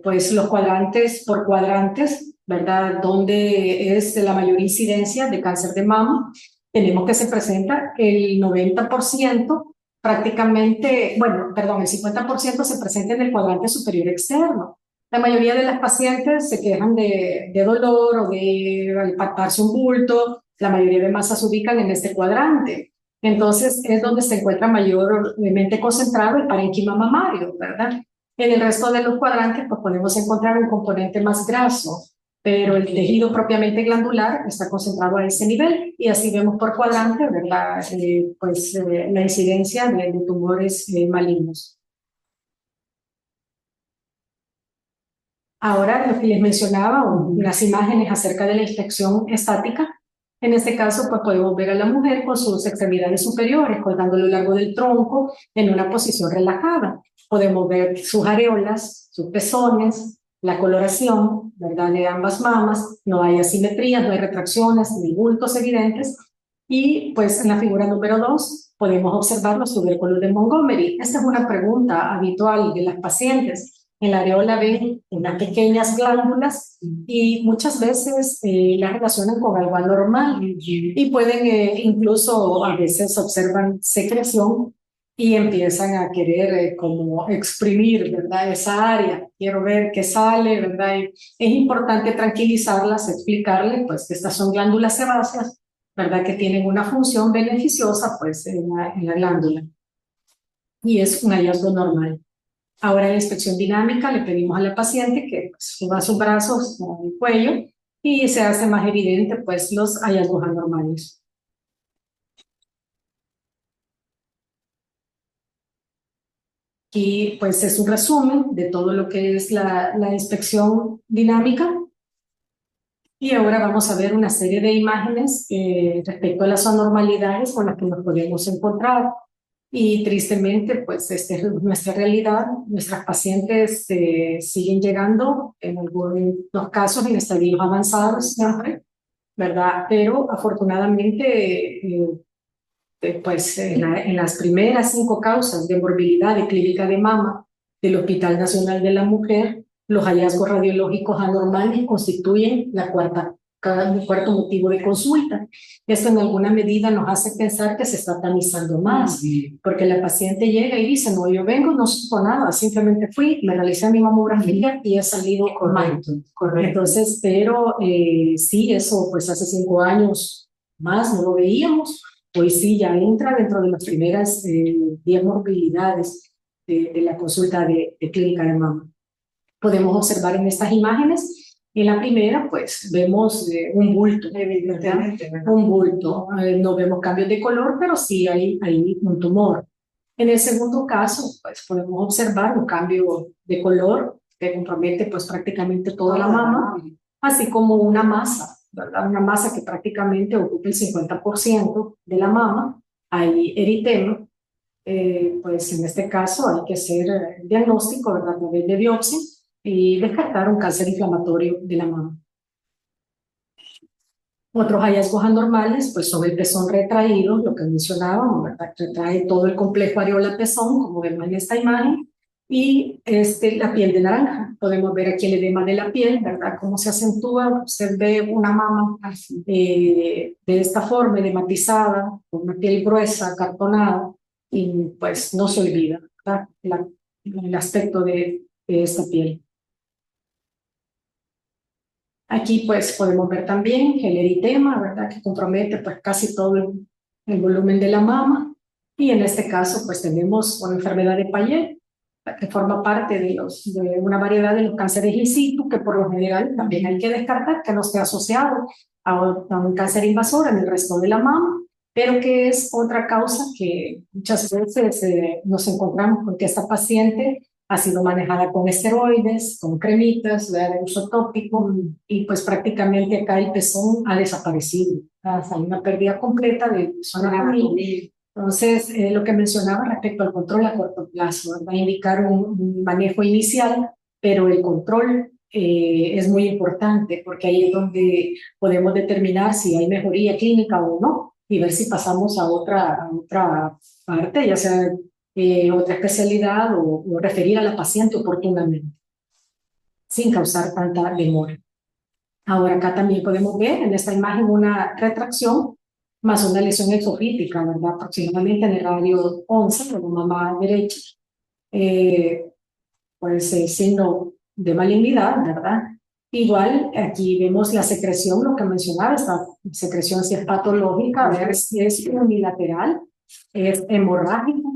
pues los cuadrantes por cuadrantes, ¿verdad? Donde es la mayor incidencia de cáncer de mama. Tenemos que se presenta el 90%, prácticamente, bueno, perdón, el 50% se presenta en el cuadrante superior externo. La mayoría de las pacientes se quejan de dolor o de al palparse un bulto. La mayoría de masas se ubican en este cuadrante. Entonces es donde se encuentra mayormente concentrado el parénquima mamario, ¿verdad? En el resto de los cuadrantes pues podemos encontrar un componente más graso, pero el tejido propiamente glandular está concentrado a ese nivel, y así vemos por cuadrante, ¿verdad? La incidencia de tumores malignos. Ahora, lo que les mencionaba, unas imágenes acerca de la inspección estática. En este caso, pues podemos ver a la mujer con sus extremidades superiores, colgando a lo largo del tronco en una posición relajada. Podemos ver sus areolas, sus pezones, la coloración, ¿verdad?, de ambas mamas. No hay asimetrías, no hay retracciones, ni bultos evidentes. Y pues en la figura número 2 podemos observar los tubérculos de Montgomery. Esta es una pregunta habitual de las pacientes. En la areola ven unas pequeñas glándulas y muchas veces las relacionan con algo anormal, y pueden incluso a veces observan secreción y empiezan a querer como exprimir, ¿verdad?, esa área. Quiero ver qué sale, ¿verdad? Y es importante tranquilizarlas, explicarles pues que estas son glándulas sebáceas, ¿verdad?, que tienen una función beneficiosa pues en la glándula, y es un hallazgo normal. Ahora en la inspección dinámica le pedimos a la paciente que pues, suba sus brazos en el cuello, y se hace más evidente pues los hallazgos anormales. Y pues es un resumen de todo lo que es la inspección dinámica. Y ahora vamos a ver una serie de imágenes respecto a las anormalidades con las que nos podemos encontrar. Y tristemente, pues esta es nuestra realidad. Nuestras pacientes siguen llegando, en algunos casos, en estadios avanzados siempre, ¿verdad? Pero afortunadamente, pues en las primeras 5 causas de morbilidad de clínica de mama del Hospital Nacional de la Mujer, los hallazgos radiológicos anormales constituyen el cuarto motivo de consulta. Esto en alguna medida nos hace pensar que se está tamizando más, porque la paciente llega y dice, no, yo vengo, no supo nada, simplemente fui, me realicé mi mamografía y he salido correcto. Entonces, pero sí, eso pues hace 5 años más no lo veíamos. Hoy sí ya entra dentro de las primeras 10 morbilidades de la consulta de clínica de mama. Podemos observar en estas imágenes, en la primera pues vemos un bulto, evidentemente, un bulto. No vemos cambios de color, pero sí hay un tumor. En el segundo caso pues podemos observar un cambio de color que compromete pues prácticamente toda la mama, así como una masa, ¿verdad? Una masa que prácticamente ocupa el 50% de la mama. Hay eritema. Pues en este caso hay que hacer diagnóstico, ¿verdad?, a través de biopsia, y descartar un cáncer inflamatorio de la mama. Otros hallazgos anormales pues son el pezón retraído, lo que mencionábamos, ¿verdad? Retrae todo el complejo areola-pezón, como vemos en esta imagen, y la piel de naranja. Podemos ver aquí el edema de la piel, ¿verdad?, cómo se acentúa. Usted ve una mama de esta forma, edematizada, con una piel gruesa, acartonada, y pues no se olvida, ¿verdad?, el aspecto de esta piel. Aquí pues podemos ver también el eritema, ¿verdad?, que compromete pues casi todo el volumen de la mama. Y en este caso pues tenemos una enfermedad de Payet, que forma parte de una variedad de los cánceres in situ, que por lo general también hay que descartar que no esté asociado a un cáncer invasor en el resto de la mama, pero que es otra causa que muchas veces nos encontramos con que esta paciente ha sido manejada con esteroides, con cremitas, de uso tópico, y pues prácticamente acá el pezón ha desaparecido. Hay una pérdida completa de zona anatomía. Entonces, lo que mencionaba respecto al control a corto plazo, va a indicar un manejo inicial, pero el control es muy importante porque ahí es donde podemos determinar si hay mejoría clínica o no y ver si pasamos a otra parte, ya sea otra especialidad o referir a la paciente oportunamente, sin causar tanta demora. Ahora acá también podemos ver en esta imagen una retracción más una lesión exofítica, ¿verdad? Aproximadamente en el radio 11 de la mama derecha. Pues signo de malignidad, ¿verdad? Igual aquí vemos la secreción, lo que mencionaba, esta secreción si es patológica, a ver si es unilateral, es hemorrágica.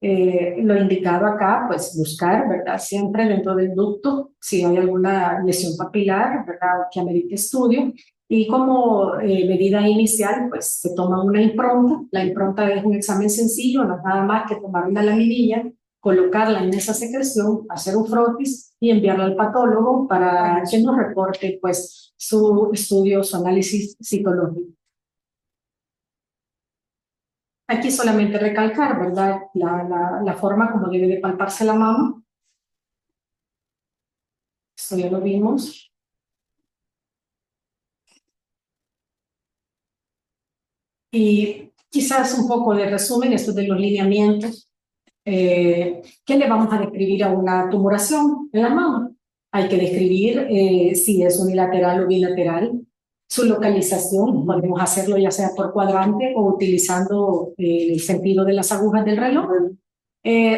Lo indicado acá, pues buscar, ¿verdad? Siempre dentro del ducto, si hay alguna lesión papilar, ¿verdad? Que amerite estudio. Y como medida inicial, pues se toma una impronta. La impronta es un examen sencillo, no es nada más que tomar una laminilla, colocarla en esa secreción, hacer un frotis y enviarla al patólogo para que nos reporte, pues, su estudio, su análisis citológico. Aquí solamente recalcar, ¿verdad? La forma como debe de palparse la mama. Esto ya lo vimos. Y quizás un poco de resumen, esto de los lineamientos. ¿Qué le vamos a describir a una tumoración en la mama? Hay que describir si es unilateral o bilateral, su localización, podemos hacerlo ya sea por cuadrante o utilizando el sentido de las agujas del reloj.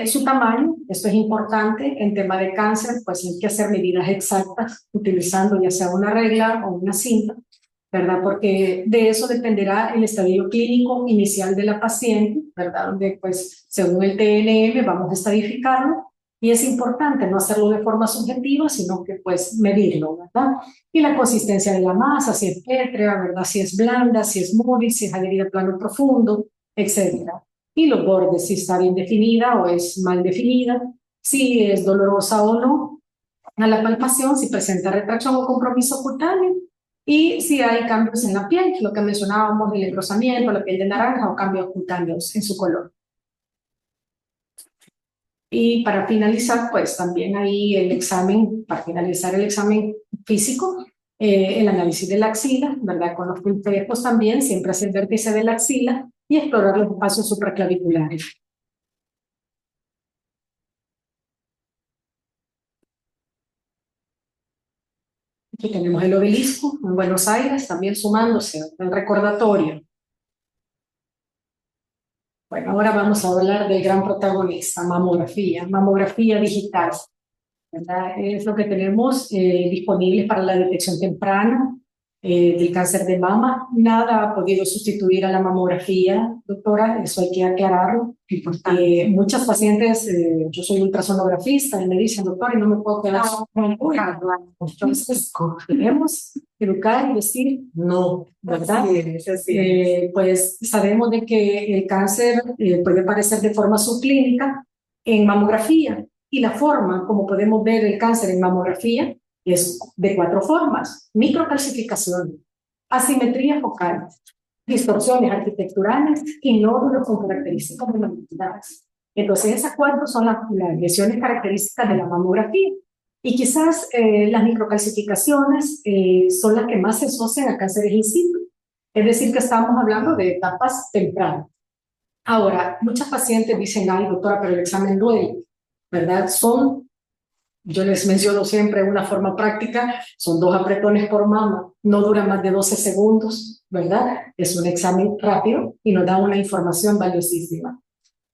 Su tamaño, esto es importante, en tema de cáncer, pues hay que hacer medidas exactas utilizando ya sea una regla o una cinta, ¿verdad? Porque de eso dependerá el estadio clínico inicial de la paciente, ¿verdad? Donde pues según el TNM vamos a estadificarlo y es importante no hacerlo de forma subjetiva, sino que pues medirlo, ¿verdad? Y la consistencia de la masa, si es pétrea, ¿verdad? Si es blanda, si es móvil, si es adherida a plano profundo, etcétera. Y los bordes, si está bien definida o es mal definida, si es dolorosa o no a la palpación, si presenta retracción o compromiso cutáneo, y si hay cambios en la piel, lo que mencionábamos del engrosamiento, la piel de naranja o cambios cutáneos en su color. Y para finalizar, pues también ahí el examen, para finalizar el examen físico, el análisis de la axila, ¿verdad? Con los espejos también, siempre hacia el vértice de la axila y explorar los espacios supraclaviculares. Aquí tenemos el obelisco en Buenos Aires, también sumándose al recordatorio. Bueno, ahora vamos a hablar del gran protagonista, mamografía digital, ¿verdad? Es lo que tenemos disponible para la detección temprana del cáncer de mama. Nada ha podido sustituir a la mamografía, doctora, eso hay que aclararlo. Muchas pacientes, yo soy ultrasonografista, y me dicen, doctora, y no me puedo quedar entonces, debemos educar y decir no, ¿verdad? Así es. Pues sabemos de que el cáncer puede aparecer de forma subclínica en mamografía, y la forma como podemos ver el cáncer en mamografía es de 4 formas: microcalcificación, asimetría focal, distorsiones arquitecturales y nódulos con características de malignidades. Entonces esas 4 son las lesiones características de la mamografía. Y quizás las microcalcificaciones son las que más se asocian a cánceres in situ. Es decir, que estamos hablando de etapas tempranas. Ahora, muchas pacientes dicen, ay, doctora, pero el examen duele, ¿verdad? Yo les menciono siempre una forma práctica, son 2 apretones por mama, no dura más de 12 segundos, ¿verdad? Es un examen rápido y nos da una información valiosísima.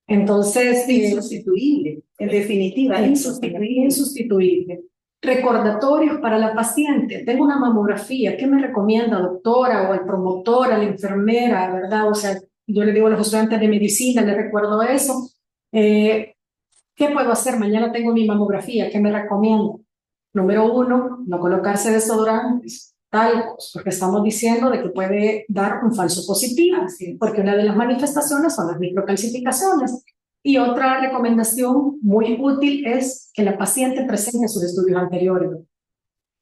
Entonces, Insustituible, en definitiva, insustituible. Recordatorios para la paciente. Tengo una mamografía, ¿qué me recomienda, doctora? O al promotor, a la enfermera, ¿verdad? O sea, yo le digo a los estudiantes de medicina, les recuerdo eso. ¿Qué puedo hacer? Mañana tengo mi mamografía, ¿qué me recomiendo? Número 1, no colocarse desodorantes, talcos, porque estamos diciendo de que puede dar un falso positivo, porque una de las manifestaciones son las microcalcificaciones. Y otra recomendación muy útil es que la paciente presente sus estudios anteriores,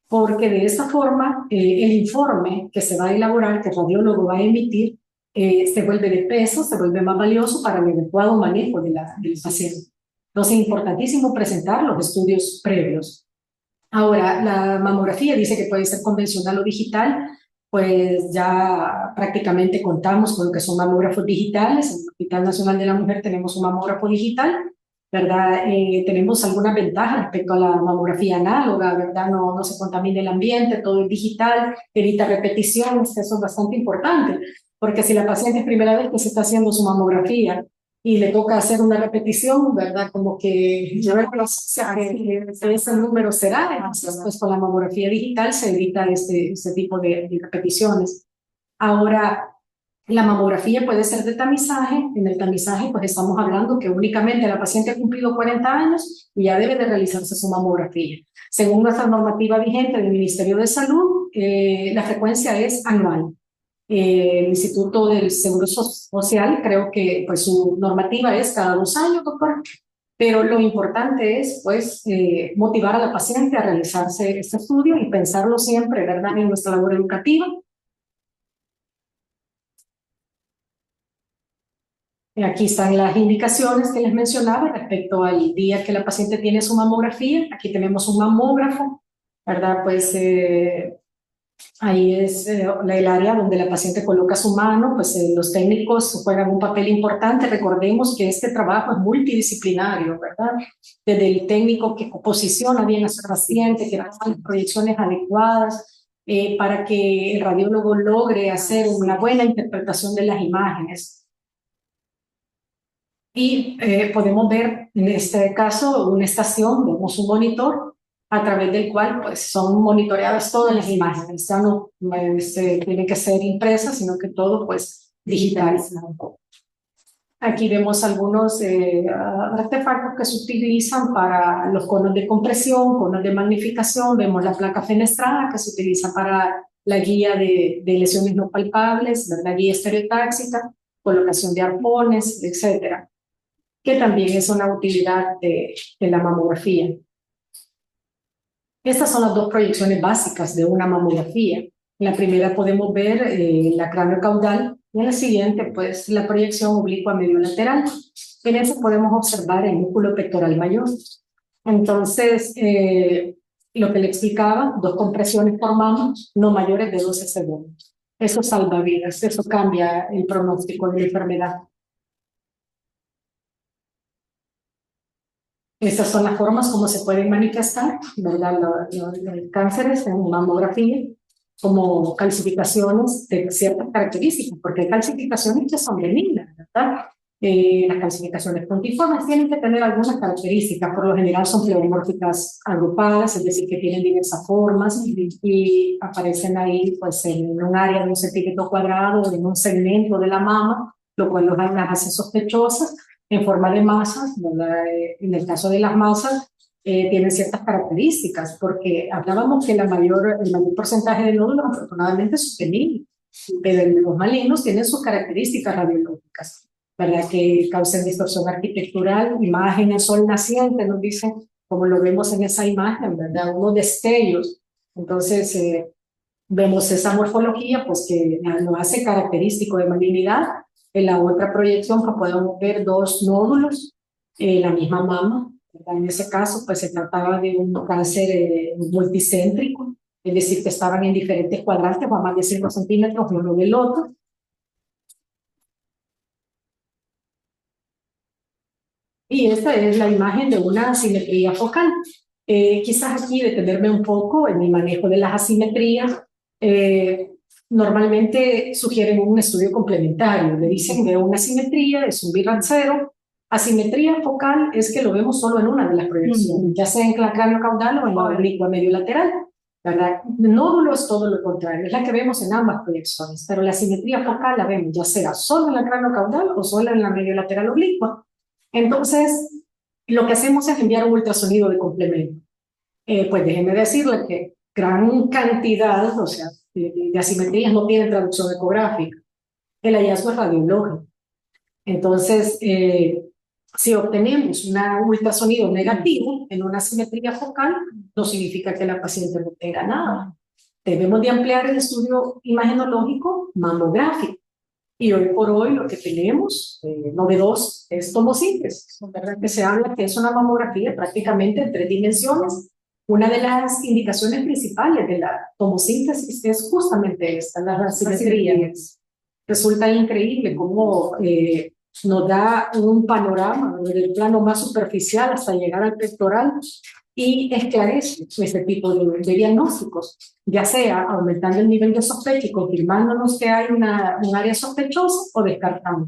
porque de esta forma el informe que se va a elaborar, que el radiólogo va a emitir, se vuelve de peso, se vuelve más valioso para el adecuado manejo del paciente. Entonces es importantísimo presentar los estudios previos. Ahora, la mamografía dice que puede ser convencional o digital, pues ya prácticamente contamos con lo que son mamógrafos digitales. En el Hospital Nacional de la Mujer tenemos un mamógrafo digital, ¿verdad? Tenemos algunas ventajas respecto a la mamografía análoga, ¿verdad? No se contamina el ambiente, todo es digital, evita repeticiones, eso es bastante importante, porque si la paciente es primera vez que se está haciendo su mamografía y le toca hacer una repetición, ¿verdad? Como que yo no sé ese número será, entonces pues con la mamografía digital se evita este tipo de repeticiones. Ahora, la mamografía puede ser de tamizaje. En el tamizaje pues estamos hablando que únicamente la paciente ha cumplido 40 años y ya debe de realizarse su mamografía. Según nuestra normativa vigente del Ministerio de Salud, la frecuencia es anual. El Instituto del Seguro Social, creo que pues su normativa es cada 2 años, doctor, pero lo importante es pues motivar a la paciente a realizarse este estudio y pensarlo siempre, ¿verdad?, en nuestra labor educativa. Aquí están las indicaciones que les mencionaba respecto al día que la paciente tiene su mamografía. Aquí tenemos un mamógrafo, ¿verdad? Pues ahí es el área donde la paciente coloca su mano, pues los técnicos juegan un papel importante. Recordemos que este trabajo es multidisciplinario, ¿verdad? Desde el técnico que posiciona bien a su paciente, que hace las proyecciones adecuadas para que el radiólogo logre hacer una buena interpretación de las imágenes. Y podemos ver en este caso una estación, vemos un monitor a través del cual pues son monitoreadas todas las imágenes. Ya no tienen que ser impresas, sino que todo pues digitalizado. Aquí vemos algunos artefactos que se utilizan para los conos de compresión, conos de magnificación. Vemos la placa fenestrada que se utiliza para la guía de lesiones no palpables, la guía estereotáxica, colocación de arpones, etcétera, que también es una utilidad de la mamografía. Estas son las dos proyecciones básicas de una mamografía. En la primera podemos ver la cráneo-caudal y en la siguiente, pues, la proyección oblicua medio-lateral. En eso podemos observar el músculo pectoral mayor. Entonces, lo que le explicaba, 2 compresiones por mama, no mayores de 12 segundos. Eso salva vidas, eso cambia el pronóstico de la enfermedad. Estas son las formas como se pueden manifestar, ¿verdad?, los cánceres en mamografía, como calcificaciones de ciertas características, porque hay calcificaciones que son benignas, ¿verdad? Las calcificaciones puntiformes tienen que tener algunas características, por lo general son pleomórficas agrupadas, es decir, que tienen diversas formas y aparecen ahí pues en un área de 1 centímetro cuadrado, en un segmento de la mama, lo cual las hace sospechosas. En forma de masas, ¿verdad? En el caso de las masas, tienen ciertas características, porque hablábamos que el mayor porcentaje de nódulos afortunadamente es benigno, pero los malignos tienen sus características radiológicas, ¿verdad?, que causan distorsión arquitectural, imágenes, sol naciente, nos dicen, como lo vemos en esa imagen, ¿verdad?, unos destellos. Entonces, vemos esa morfología, pues que lo hace característico de malignidad. En la otra proyección pues, podemos ver 2 nódulos, la misma mama. En ese caso pues se trataba de un cáncer multicéntrico, es decir, que estaban en diferentes cuadrantes, a más de 5 centímetros uno del otro. Y esta es la imagen de una asimetría focal. Quizás aquí detenerme un poco en el manejo de las asimetrías. Normalmente sugieren un estudio complementario. Le dicen que una asimetría es un bilancero. Asimetría focal es que lo vemos solo en una de las proyecciones, ya sea en la cráneo-caudal o en la oblicua medio-lateral, ¿verdad? Nódulo es todo lo contrario, es la que vemos en ambas proyecciones, pero la asimetría focal la vemos ya sea solo en la cráneo-caudal o solo en la medio-lateral oblicua. Entonces, lo que hacemos es enviar un ultrasonido de complemento. Pues déjenme decirle que gran cantidad, o sea, de asimetrías no tienen traducción ecográfica. El hallazgo es radiológico. Entonces, si obtenemos un ultrasonido negativo en una asimetría focal, no significa que la paciente no tenga nada. Debemos de ampliar el estudio imagenológico mamográfico. Y hoy por hoy lo que tenemos novedoso es tomosíntesis, ¿verdad? Que se habla que es una mamografía prácticamente en 3 dimensiones. Una de las indicaciones principales de la tomosíntesis es justamente esta, las asimetrías. Resulta increíble cómo nos da un panorama desde el plano más superficial hasta llegar al pectoral y esclarece este tipo de diagnósticos, ya sea aumentando el nivel de sospecha y confirmándonos que hay un área sospechosa o descartando.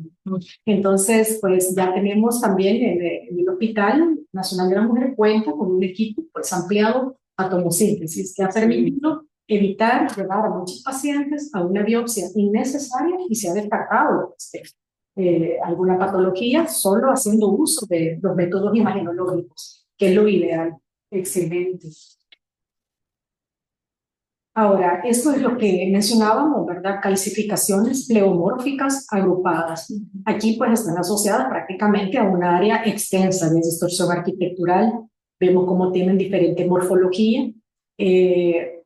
Entonces, pues ya tenemos también en el Hospital Nacional de la Mujer cuenta con un equipo pues ampliado a tomosíntesis que ha permitido evitar llevar a muchos pacientes a una biopsia innecesaria y se ha descartado alguna patología solo haciendo uso de los métodos imagenológicos, que es lo ideal. Excelente. Ahora, esto es lo que mencionábamos, ¿verdad? Calcificaciones pleomórficas agrupadas. Aquí pues están asociadas prácticamente a un área extensa de distorsión arquitectural. Vemos cómo tienen diferente morfología. De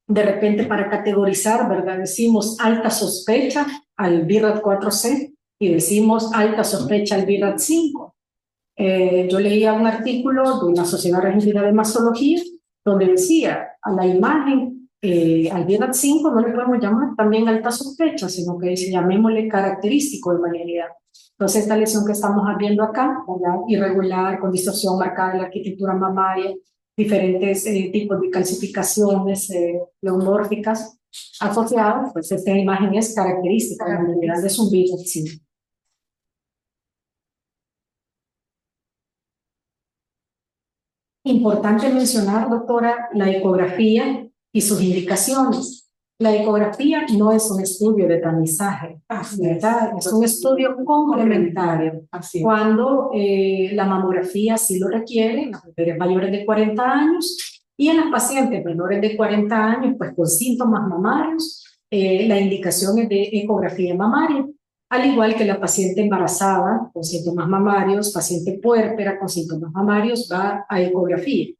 repente para categorizar, ¿verdad? Decimos alta sospecha al BIRAT 4C y decimos alta sospecha al BIRAT 5. Yo leía un artículo de una sociedad argentina de mastología donde decía a la imagen, al BIRAT 5 no le podemos llamar también alta sospecha, sino que llamémosle característico de malignidad. Entonces esta lesión que estamos viendo acá, ¿verdad? Irregular, con distorsión marcada de la arquitectura mamaria, diferentes tipos de calcificaciones pleomórficas asociadas, pues esta imagen es característica de la malignidad de un BIRAT 5. Importante mencionar, doctora, la ecografía y sus indicaciones. La ecografía no es un estudio de tamizaje, ¿verdad? Es un estudio complementario. Cuando la mamografía sí lo requiere, en las mujeres mayores de 40 años y en las pacientes menores de 40 años, pues con síntomas mamarios, la indicación es de ecografía mamaria. Al igual que la paciente embarazada con síntomas mamarios, paciente puérpera con síntomas mamarios va a ecografía.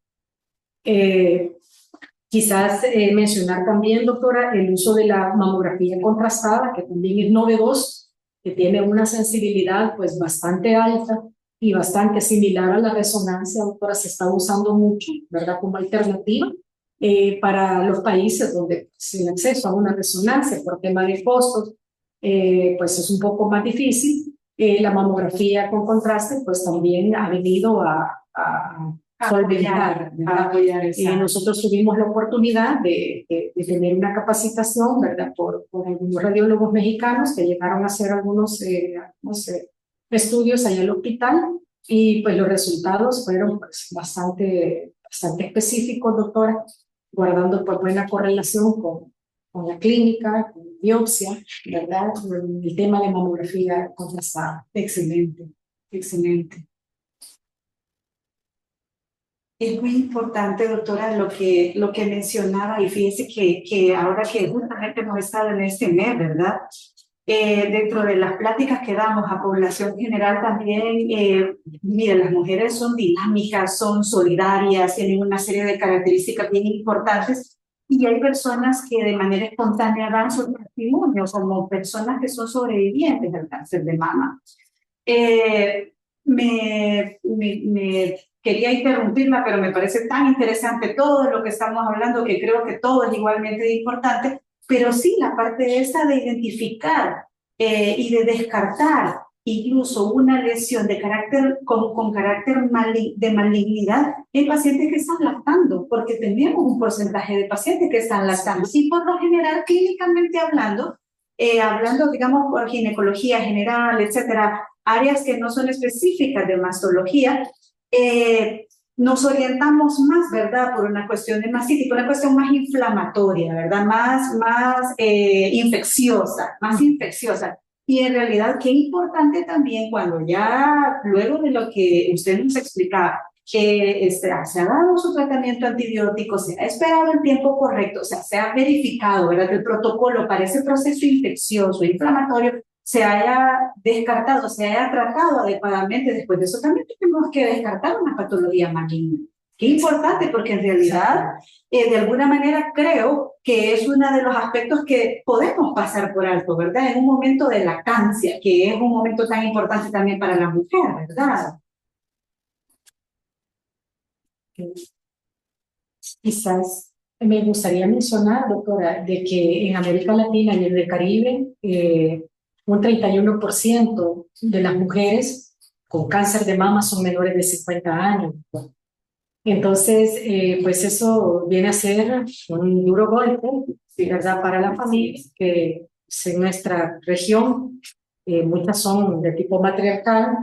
Quizás mencionar también, doctora, el uso de la mamografía contrastada, que también es novedoso, que tiene una sensibilidad pues bastante alta y bastante similar a la resonancia, doctora, se está usando mucho, ¿verdad?, como alternativa para los países donde el acceso a una resonancia por tema de costos pues es un poco más difícil. La mamografía con contraste pues también ha venido a solventar, nosotros tuvimos la oportunidad de tener una capacitación, ¿verdad?, por algunos radiólogos mexicanos que llegaron a hacer algunos estudios allá en el hospital y pues los resultados fueron pues, bastante específicos, doctora, guardando por buena correlación con la clínica, con biopsia, ¿verdad? El tema de mamografía contrastada. Excelente, excelente. Es muy importante, doctora, lo que mencionaba, y fíjese que ahora que justamente hemos estado en este mes, ¿verdad? Dentro de las pláticas que damos a población general también, mira, las mujeres son dinámicas, son solidarias, tienen una serie de características bien importantes, y hay personas que de manera espontánea dan su testimonio, como personas que son sobrevivientes del cáncer de mama. Me quería interrumpirla, pero me parece tan interesante todo lo que estamos hablando que creo que todo es igualmente importante, pero sí la parte esta de identificar y de descartar incluso una lesión de carácter, con carácter de malignidad en pacientes que están lactando, porque tenemos un porcentaje de pacientes que están lactando. Sí, por lo general, clínicamente hablando, digamos por ginecología general, etcétera, áreas que no son específicas de mastología, nos orientamos más, ¿verdad?, por una cuestión de mastitis, por una cuestión más inflamatoria, ¿verdad?, más infecciosa, Y en realidad, qué importante también cuando ya, luego de lo que usted nos explicaba, que se ha dado su tratamiento antibiótico, se ha esperado el tiempo correcto, o sea, se ha verificado, ¿verdad? El protocolo para ese proceso infeccioso, inflamatorio, se haya descartado, se haya tratado adecuadamente. Después de eso también tenemos que descartar una patología maligna. Qué importante, porque en realidad, de alguna manera, creo que es uno de los aspectos que podemos pasar por alto, ¿verdad? En un momento de lactancia, que es un momento tan importante también para la mujer, ¿verdad? Quizás me gustaría mencionar, doctora, de que en América Latina y en el Caribe, un 31% de las mujeres con cáncer de mama son menores de 50 años. Entonces, pues eso viene a ser un duro golpe, sí, ¿verdad?, para la familia, que pues, en nuestra región muchas son de tipo matriarcal,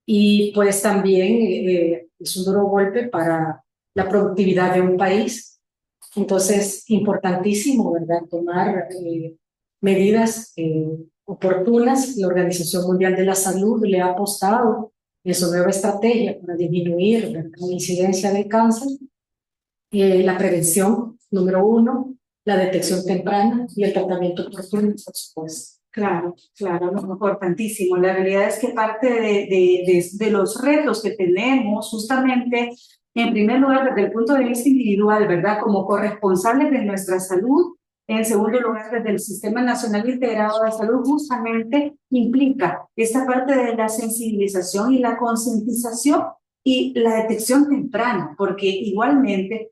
y pues también es un duro golpe para la productividad de un país. Entonces, importantísimo, ¿verdad?, tomar medidas oportunas. La Organización Mundial de la Salud le ha apostado en su nueva estrategia para disminuir la incidencia del cáncer, la prevención, número uno, la detección temprana y el tratamiento oportuno, por supuesto. Claro, claro, no, importantísimo. La realidad es que parte de los retos que tenemos, justamente, en primer lugar, desde el punto de vista individual, ¿verdad? Como corresponsables de nuestra salud, en segundo lugar, desde el Sistema Nacional Integrado de Salud, justamente implica esta parte de la sensibilización y la concientización y la detección temprana, porque igualmente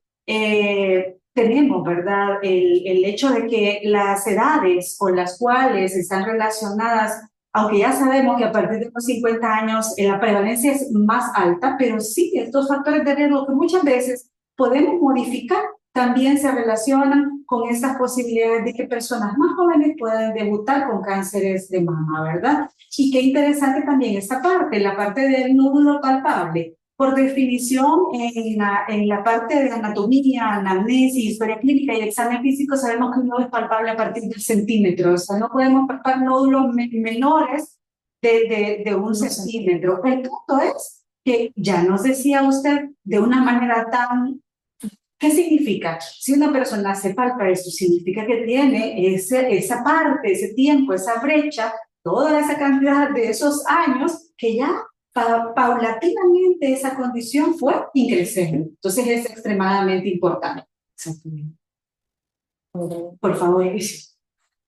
tenemos, ¿verdad?, el hecho de que las edades con las cuales están relacionadas, aunque ya sabemos que a partir de los 50 años la prevalencia es más alta, pero sí, estos factores de riesgo que muchas veces podemos modificar también se relacionan con estas posibilidades de que personas más jóvenes puedan debutar con cánceres de mama, ¿verdad? Y qué interesante también esta parte, la parte del nódulo palpable. Por definición, en la parte de anatomía, anamnesis, historia clínica y examen físico, sabemos que un nódulo es palpable a partir del centímetro. O sea, no podemos palpar nódulos menores de un centímetro. El punto es que ya nos decía usted de una manera tan... ¿Qué significa? Si una persona se palpa esto, significa que tiene esa parte, ese tiempo, esa brecha, toda esa cantidad de esos años que ya paulatinamente esa condición fue increciendo. Entonces es extremadamente importante. Exactamente. Por favor.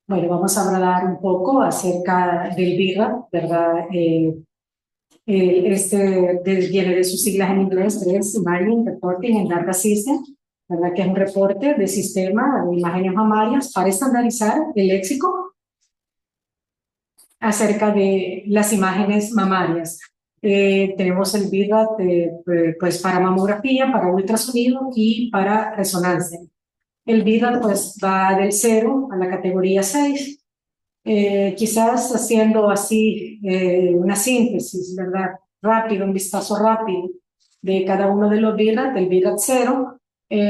Bueno, vamos a hablar un poco acerca del BIRA, ¿verdad? Viene de sus siglas en inglés, es Marine Reporting and Data System, ¿verdad?, que es un reporte de sistema de imágenes mamarias para estandarizar el léxico acerca de las imágenes mamarias. Tenemos el BIRAT pues para mamografía, para ultrasonido y para resonancia. El BIRAT pues va del 0 a la categoría 6. Quizás haciendo así una síntesis, ¿verdad?, rápido, un vistazo rápido de cada uno de los BIRAT, del BIRAT 0.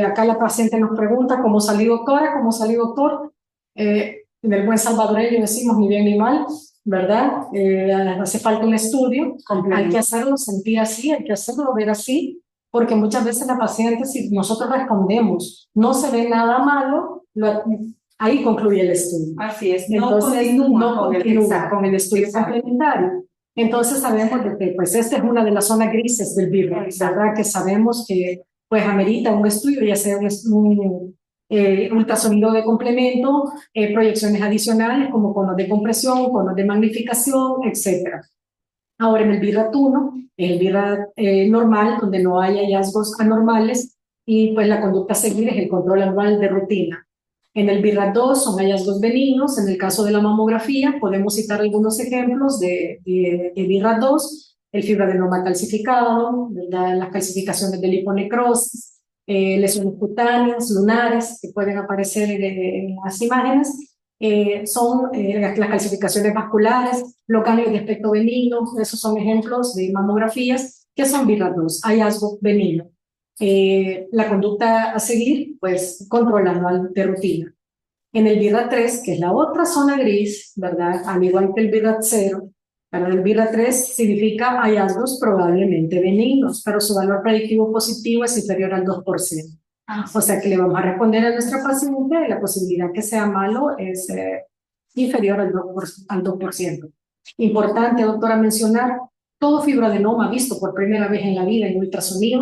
Acá la paciente nos pregunta cómo salí, doctora, cómo salí, doctor. En el buen salvadoreño decimos ni bien ni mal, ¿verdad? Hace falta un estudio, hay que hacerlo sentir así, hay que hacerlo ver así, porque muchas veces la paciente, si nosotros respondemos, no se ve nada malo, ahí concluye el estudio. Así es, Entonces, no continúa con el estudio complementario. Entonces sabemos de que pues esta es una de las zonas grises del virus, ¿verdad? Que sabemos que pues amerita un estudio, ya sea un ultrasonido de complemento, proyecciones adicionales como conos de compresión, conos de magnificación, etc. Ahora en el BIRAT 1, el BIRAT normal, donde no hay hallazgos anormales, y pues la conducta a seguir es el control anual de rutina. En el BIRAT 2 son hallazgos benignos. En el caso de la mamografía podemos citar algunos ejemplos de BIRAT 2, el fibroadenoma calcificado, ¿verdad?, las calcificaciones de liponecrosis, lesiones cutáneas, lunares, que pueden aparecer en las imágenes, son las calcificaciones vasculares, los cambios de aspecto benigno. Esos son ejemplos de mamografías que son BIRAT 2, hallazgo benigno. La conducta a seguir, pues control anual de rutina. En el BIRAT 3, que es la otra zona gris, ¿verdad? Al igual que el BIRAT 0, ¿verdad? El BIRAT 3 significa hallazgos probablemente benignos, pero su valor predictivo positivo es inferior al 2%. O sea que le vamos a responder a nuestra paciente, la posibilidad que sea malo es inferior al 2%. Importante, doctora, mencionar, todo fibroadenoma visto por primera vez en la vida en ultrasonido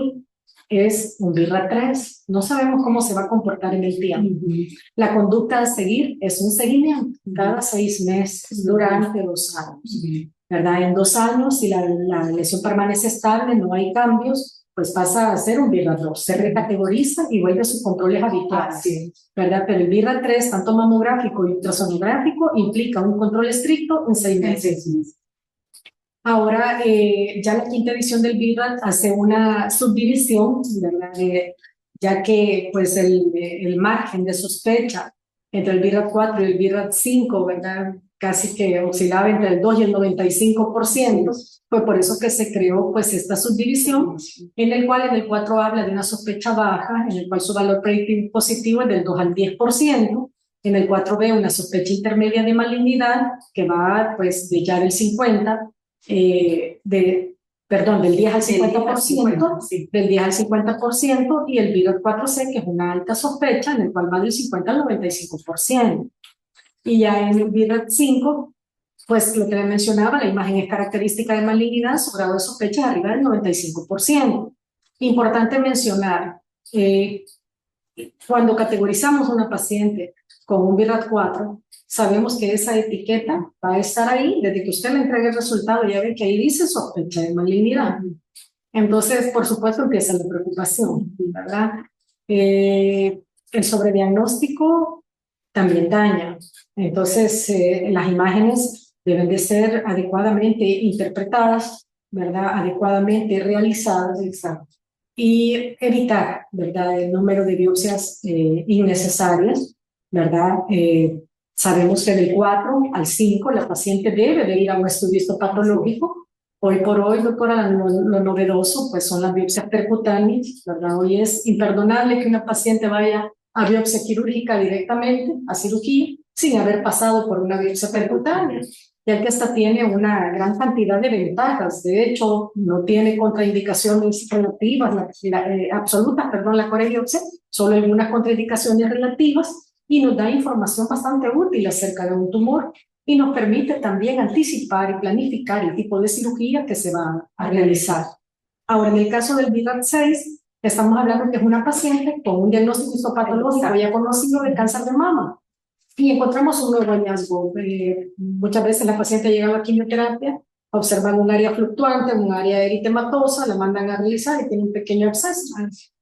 es un BIRAT 3. No sabemos cómo se va a comportar en el tiempo. La conducta a seguir es un seguimiento cada 6 meses durante 2 años. ¿Verdad? En 2 años, si la lesión permanece estable, no hay cambios, pues pasa a ser un BIRAT 2, se recategoriza y vuelve a sus controles habituales, ¿verdad? Pero el BIRAT 3, tanto mamográfico y ultrasonográfico, implica un control estricto en 6 meses. Ahora, ya la quinta edición del BIRAT hace una subdivisión, ¿verdad? Ya que pues el margen de sospecha entre el BIRAT 4 y el BIRAT 5, ¿verdad? Casi que oscilaba entre el 2 y el 95%, fue por eso que se creó pues esta subdivisión, en el cual en el 4 habla de una sospecha baja, en el cual su valor predictivo positivo es del 2 al 10%, en el 4B una sospecha intermedia de malignidad, que va pues de ya del 50%, del 10 al 50%, del 10 al 50%, y el BIRAT 4C, que es una alta sospecha, en el cual va del 50 al 95%. Y ya en el BIRAT 5, pues lo que le mencionaba, la imagen es característica de malignidad, su grado de sospecha es arriba del 95%. Importante mencionar, cuando categorizamos a una paciente con un BIRAT 4, sabemos que esa etiqueta va a estar ahí, desde que usted le entregue el resultado, ya ve que ahí dice sospecha de malignidad. Entonces, por supuesto, empieza la preocupación, ¿verdad? El sobrediagnóstico también daña. Entonces, las imágenes deben de ser adecuadamente interpretadas, ¿verdad? Adecuadamente realizadas, exacto. Y evitar, ¿verdad? El número de biopsias innecesarias, ¿verdad? Sabemos que del 4 al 5 la paciente debe de ir a un estudio histopatológico. Hoy por hoy, doctora, lo novedoso pues son las biopsias percutáneas, ¿verdad? Hoy es imperdonable que una paciente vaya a biopsia quirúrgica directamente, a cirugía, sin haber pasado por una biopsia percutánea, ya que esta tiene una gran cantidad de ventajas. De hecho, no tiene contraindicaciones relativas, absolutas, perdón, la corebiopsia, solo algunas contraindicaciones relativas, y nos da información bastante útil acerca de un tumor y nos permite también anticipar y planificar el tipo de cirugía que se va a realizar. Ahora, en el caso del BIRAT 6, estamos hablando que es una paciente con un diagnóstico histopatológico ya conocido de cáncer de mama y encontramos un nuevo hallazgo. Muchas veces la paciente llega a la quimioterapia, observan un área fluctuante, un área eritematosa, la mandan a realizar y tiene un pequeño absceso,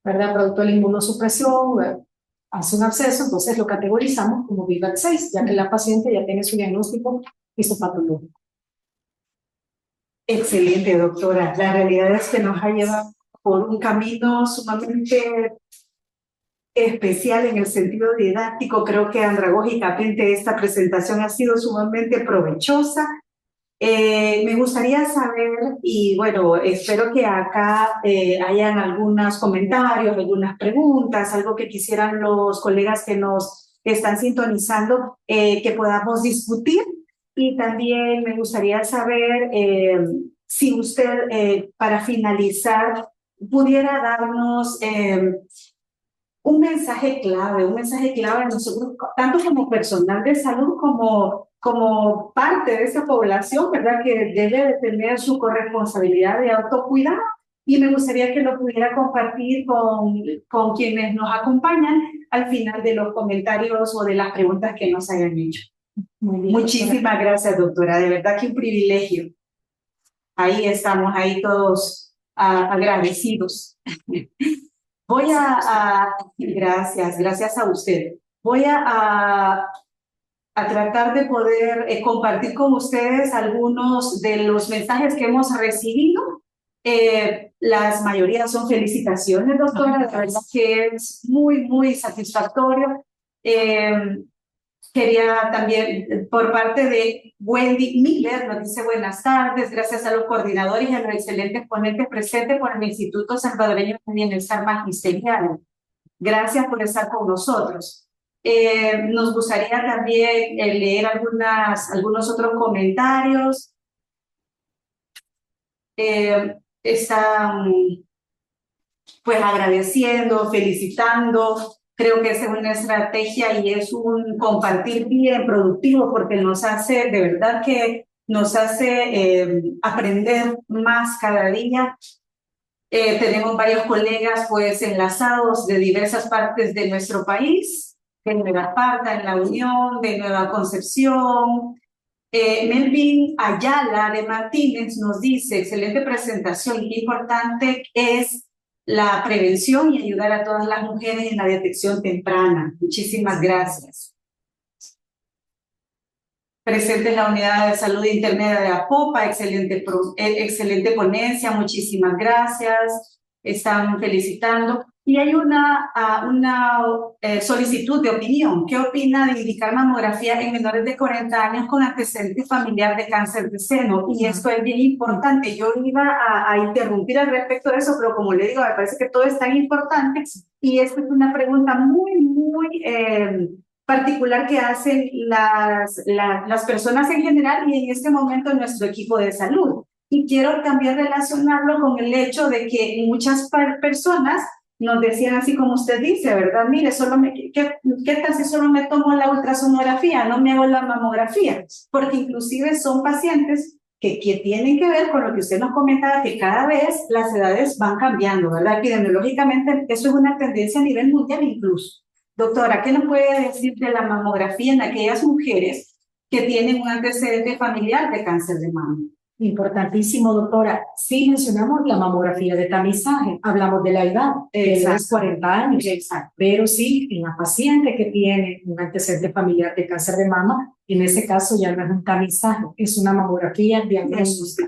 ¿verdad? Producto de la inmunosupresión, hace un absceso, entonces lo categorizamos como BIRAT 6, ya que la paciente ya tiene su diagnóstico histopatológico. Excelente, doctora. La realidad es que nos ha llevado por un camino sumamente especial en el sentido didáctico. Creo que andragógicamente esta presentación ha sido sumamente provechosa. Me gustaría saber, y bueno, espero que acá hayan algunos comentarios, algunas preguntas, algo que quisieran los colegas que nos están sintonizando, que podamos discutir. Y también me gustaría saber si usted, para finalizar, pudiera darnos un mensaje clave a nosotros, tanto como personal de salud como parte de esa población, ¿verdad? Que debe de tener su corresponsabilidad de autocuidado. Y me gustaría que lo pudiera compartir con quienes nos acompañan al final de los comentarios o de las preguntas que nos hayan hecho. Muy bien, muchísimas gracias, doctora. De verdad que un privilegio. Ahí estamos, ahí todos agradecidos. Gracias a usted. Voy a tratar de poder compartir con ustedes algunos de los mensajes que hemos recibido. Las mayorías son felicitaciones, doctora. La verdad que es muy satisfactorio. Quería también, por parte de Wendy Miller, nos dice buenas tardes, gracias a los coordinadores y a los excelentes ponentes presentes por el Instituto Salvadoreño de Bienestar Magisterial. Gracias por estar con nosotros. Nos gustaría también leer algunos otros comentarios. Están pues agradeciendo, felicitando. Creo que esa es una estrategia y es un compartir bien productivo porque nos hace, de verdad que nos hace aprender más cada día. Tenemos varios colegas pues enlazados de diversas partes de nuestro país, de Nueva Esparta, en La Unión, de Nueva Concepción. Melvin Ayala de Martínez nos dice, excelente presentación y qué importante es la prevención y ayudar a todas las mujeres en la detección temprana. Muchísimas gracias. Presente en la Unidad de Salud Intermedia de Apopa, excelente ponencia, muchísimas gracias. Están felicitando. Y hay una solicitud de opinión. ¿Qué opina de indicar mamografía en menores de 40 años con antecedente familiar de cáncer de seno? Y esto es bien importante. Yo iba a interrumpir al respecto de eso, pero como le digo, me parece que todo es tan importante. Y esta es una pregunta muy particular que hacen las personas en general y en este momento nuestro equipo de salud. Y quiero también relacionarlo con el hecho de que muchas personas nos decían así como usted dice, ¿verdad? Mire, ¿qué tal si solo me tomo la ultrasonografía, no me hago la mamografía? Porque inclusive son pacientes que tienen que ver con lo que usted nos comentaba, que cada vez las edades van cambiando, ¿verdad? Epidemiológicamente eso es una tendencia a nivel mundial incluso. Doctora, ¿qué nos puede decir de la mamografía en aquellas mujeres que tienen un antecedente familiar de cáncer de mama? Importantísimo, doctora. Sí mencionamos la mamografía de tamizaje, hablamos de la edad, de los 40 años. Exacto. Pero sí, en la paciente que tiene un antecedente familiar de cáncer de mama, en ese caso ya no es un tamizaje, es una mamografía diagnóstica.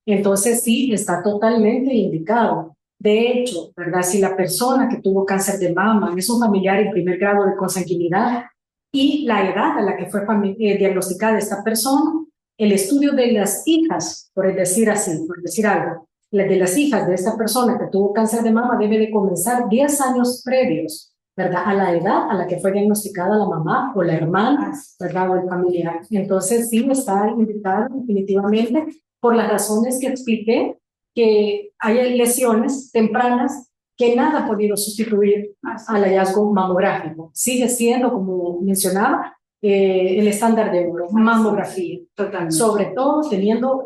Entonces sí, está totalmente indicado. De hecho, ¿verdad? Si la persona que tuvo cáncer de mama es un familiar en primer grado de consanguinidad y la edad a la que fue diagnosticada esta persona, el estudio de las hijas, por decir algo, de las hijas de esta persona que tuvo cáncer de mama debe de comenzar 10 años previos, ¿verdad? A la edad a la que fue diagnosticada la mamá o la hermana, ¿verdad? O el familiar. Entonces sí está indicado definitivamente por las razones que expliqué, que hay lesiones tempranas que nada ha podido sustituir al hallazgo mamográfico. Sigue siendo, como mencionaba, el estándar de oro, mamografía. Totalmente. Sobre todo teniendo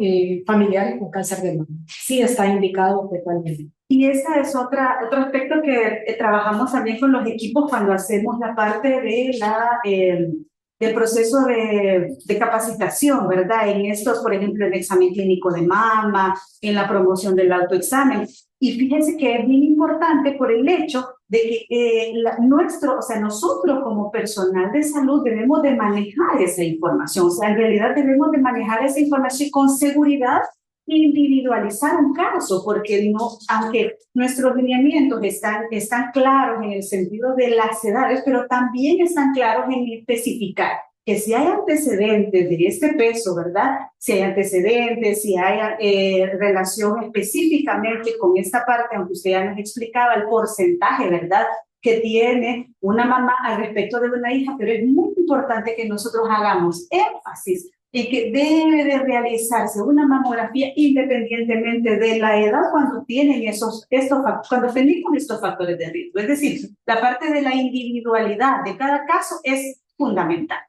familiares con cáncer de mama. Sí está indicado totalmente. Y ese es otro aspecto que trabajamos también con los equipos cuando hacemos la parte de del proceso de capacitación, ¿verdad? En estos, por ejemplo, el examen clínico de mama, en la promoción del autoexamen. Y fíjense que es bien importante por el hecho de que nosotros como personal de salud debemos de manejar esa información. O sea, en realidad debemos de manejar esa información con seguridad, individualizar un caso, porque no, aunque nuestros lineamientos están claros en el sentido de las edades, pero también están claros en especificar que si hay antecedentes de este peso, ¿verdad? Si hay antecedentes, si hay relación específicamente con esta parte, aunque usted ya nos explicaba el porcentaje, ¿verdad?, que tiene una mamá al respecto de una hija, pero es muy importante que nosotros hagamos énfasis y que debe de realizarse una mamografía independientemente de la edad cuando cuando tenemos estos factores de riesgo. Es decir, la parte de la individualidad de cada caso es fundamental.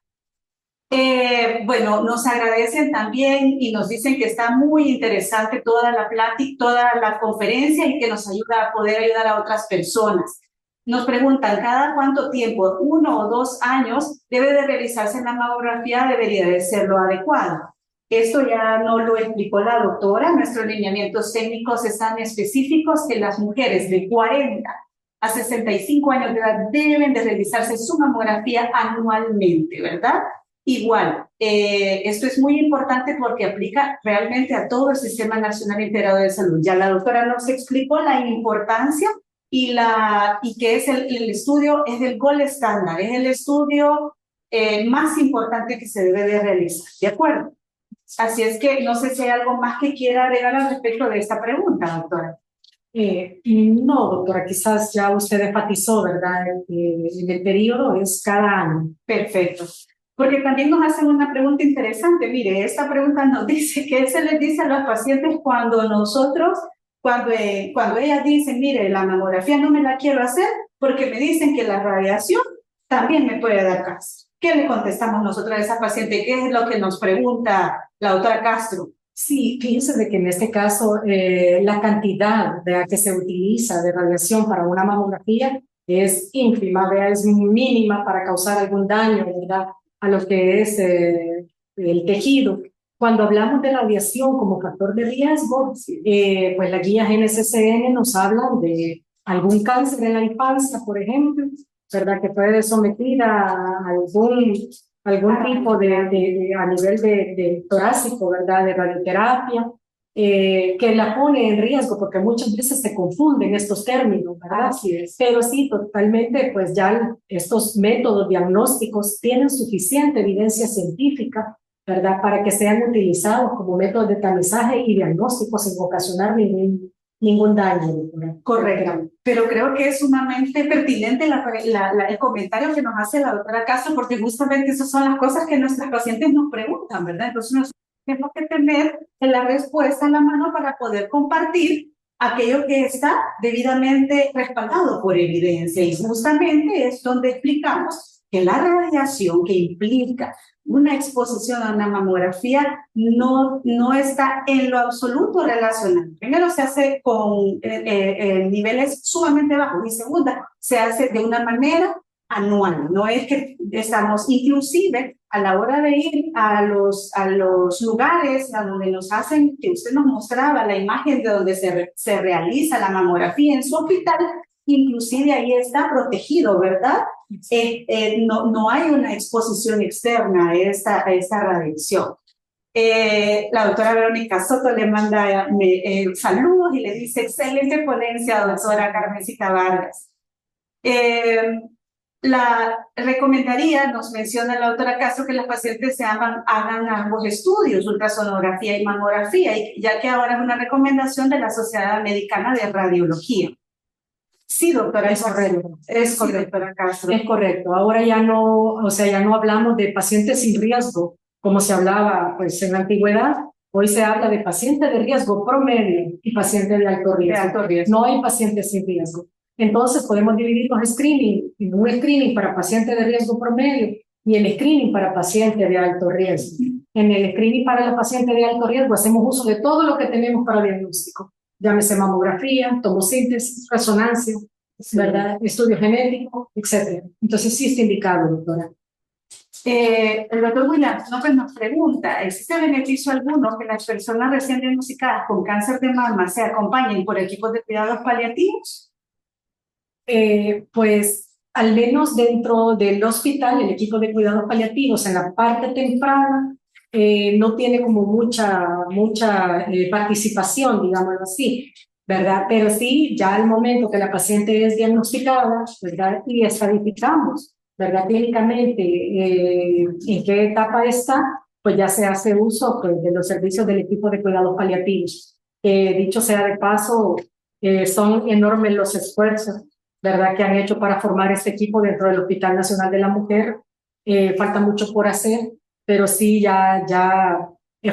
Bueno, nos agradecen también y nos dicen que está muy interesante toda la plática, toda la conferencia y que nos ayuda a poder ayudar a otras personas. Nos preguntan, ¿cada cuánto tiempo, 1 o 2 años, debe de realizarse la mamografía? Debería de ser lo adecuado. Esto ya no lo explicó la doctora. Nuestros lineamientos técnicos están específicos que las mujeres de 40 a 65 años de edad deben de realizarse su mamografía anualmente, ¿verdad? Igual, esto es muy importante porque aplica realmente a todo el Sistema Nacional Integrado de Salud. Ya la doctora nos explicó la importancia y que es el estudio, es el gold estándar, es el estudio más importante que se debe de realizar, ¿de acuerdo? Así es que no sé si hay algo más que quiera agregar al respecto de esta pregunta, doctora. No, doctora, quizás ya usted enfatizó, ¿verdad? En el periodo es cada año. Perfecto. Porque también nos hacen una pregunta interesante. Mire, esta pregunta nos dice qué se les dice a los pacientes cuando nosotros, cuando ellas dicen, mire, la mamografía no me la quiero hacer porque me dicen que la radiación también me puede dar cáncer. ¿Qué le contestamos nosotros a esa paciente? ¿Qué es lo que nos pregunta la doctora Castro? Sí, fíjense de que en este caso la cantidad de la que se utiliza de radiación para una mamografía es ínfima, ¿verdad? Es mínima para causar algún daño, ¿verdad? A lo que es el tejido. Cuando hablamos de radiación como factor de riesgo, pues la guía NCCN nos habla de algún cáncer en la infancia, por ejemplo, ¿verdad? Que puede someter a algún tipo a nivel de torácico, ¿verdad? De radioterapia, que la pone en riesgo, porque muchas veces se confunden estos términos, ¿verdad? Así es. Pero sí, totalmente, pues ya estos métodos diagnósticos tienen suficiente evidencia científica, ¿verdad? Para que sean utilizados como métodos de tamizaje y diagnóstico sin ocasionar ningún daño. Correcto, pero creo que es sumamente pertinente el comentario que nos hace la doctora Castro, porque justamente esas son las cosas que nuestras pacientes nos preguntan, ¿verdad? Entonces nosotros tenemos que tener la respuesta en la mano para poder compartir aquello que está debidamente respaldado por evidencia, y justamente es donde explicamos que la radiación que implica una exposición a una mamografía no está en lo absoluto relacionada. Primero se hace con niveles sumamente bajos y segunda se hace de una manera anual. No es que estamos, inclusive a la hora de ir a los lugares a donde nos hacen, que usted nos mostraba la imagen de donde se realiza la mamografía en su hospital, inclusive ahí está protegido, ¿verdad? No hay una exposición externa a esta radiación. La doctora Verónica Soto le manda saludos y le dice, excelente ponencia, doctora Carmencita Vargas. La recomendaría, nos menciona la doctora Castro, que las pacientes hagan ambos estudios, ultrasonografía y mamografía, ya que ahora es una recomendación de la Sociedad Americana de Radiología. Sí, doctora, es correcto. Es correcto, doctora Castro. Es correcto. Ahora ya no, o sea, ya no hablamos de pacientes sin riesgo, como se hablaba pues en la antigüedad. Hoy se habla de pacientes de riesgo promedio y pacientes de alto riesgo. De alto riesgo. No hay pacientes sin riesgo. Entonces podemos dividir los screening en un screening para pacientes de riesgo promedio y el screening para pacientes de alto riesgo. En el screening para los pacientes de alto riesgo hacemos uso de todo lo que tenemos para diagnóstico. Llámese mamografía, tomosíntesis, resonancia, ¿verdad? Estudio genético, etc. Entonces sí está indicado, doctora. El doctor William López nos pregunta, ¿existe beneficio alguno que las personas recién diagnosticadas con cáncer de mama se acompañen por equipos de cuidados paliativos? Pues al menos dentro del hospital, el equipo de cuidados paliativos en la parte temprana no tiene como mucha participación, digámoslo así, ¿verdad? Pero sí, ya al momento que la paciente es diagnosticada, ¿verdad? Y estadificamos, ¿verdad? Clínicamente, en qué etapa está, pues ya se hace uso pues, de los servicios del equipo de cuidados paliativos. Dicho sea de paso, son enormes los esfuerzos, ¿verdad? Que han hecho para formar este equipo dentro del Hospital Nacional de la Mujer. Falta mucho por hacer, pero sí ya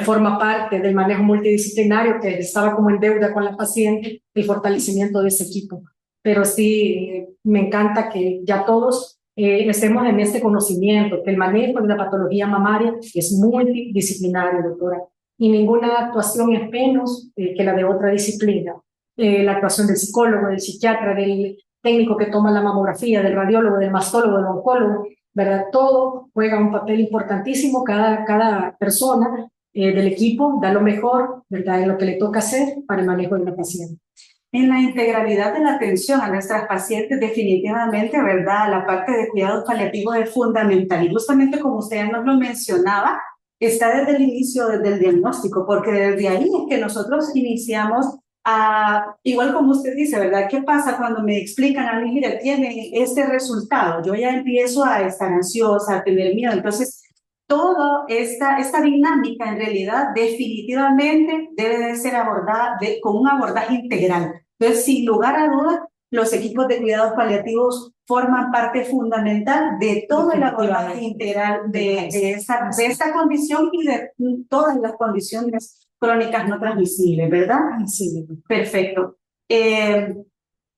forma parte del manejo multidisciplinario que estaba como en deuda con la paciente, el fortalecimiento de ese equipo. Pero sí, me encanta que ya todos estemos en este conocimiento, que el manejo de la patología mamaria es multidisciplinario, doctora, y ninguna actuación es menos que la de otra disciplina. La actuación del psicólogo, del psiquiatra, del técnico que toma la mamografía, del radiólogo, del mastólogo, del oncólogo, ¿verdad? Todo juega un papel importantísimo, cada persona del equipo da lo mejor, ¿verdad? En lo que le toca hacer para el manejo de la paciente. En la integralidad de la atención a nuestras pacientes, definitivamente, ¿verdad? La parte de cuidados paliativos es fundamental. Y justamente como usted ya nos lo mencionaba, está desde el inicio, desde el diagnóstico, porque desde ahí es que nosotros iniciamos igual como usted dice, ¿verdad? ¿Qué pasa cuando me explican a mí, mira, tiene este resultado? Yo ya empiezo a estar ansiosa, a tener miedo. Entonces, toda esta dinámica en realidad definitivamente debe de ser abordada con un abordaje integral. Entonces, sin lugar a dudas, los equipos de cuidados paliativos forman parte fundamental de todo el abordaje integral de esta condición y de todas las condiciones crónicas no transmisibles, ¿verdad? Sí. Perfecto.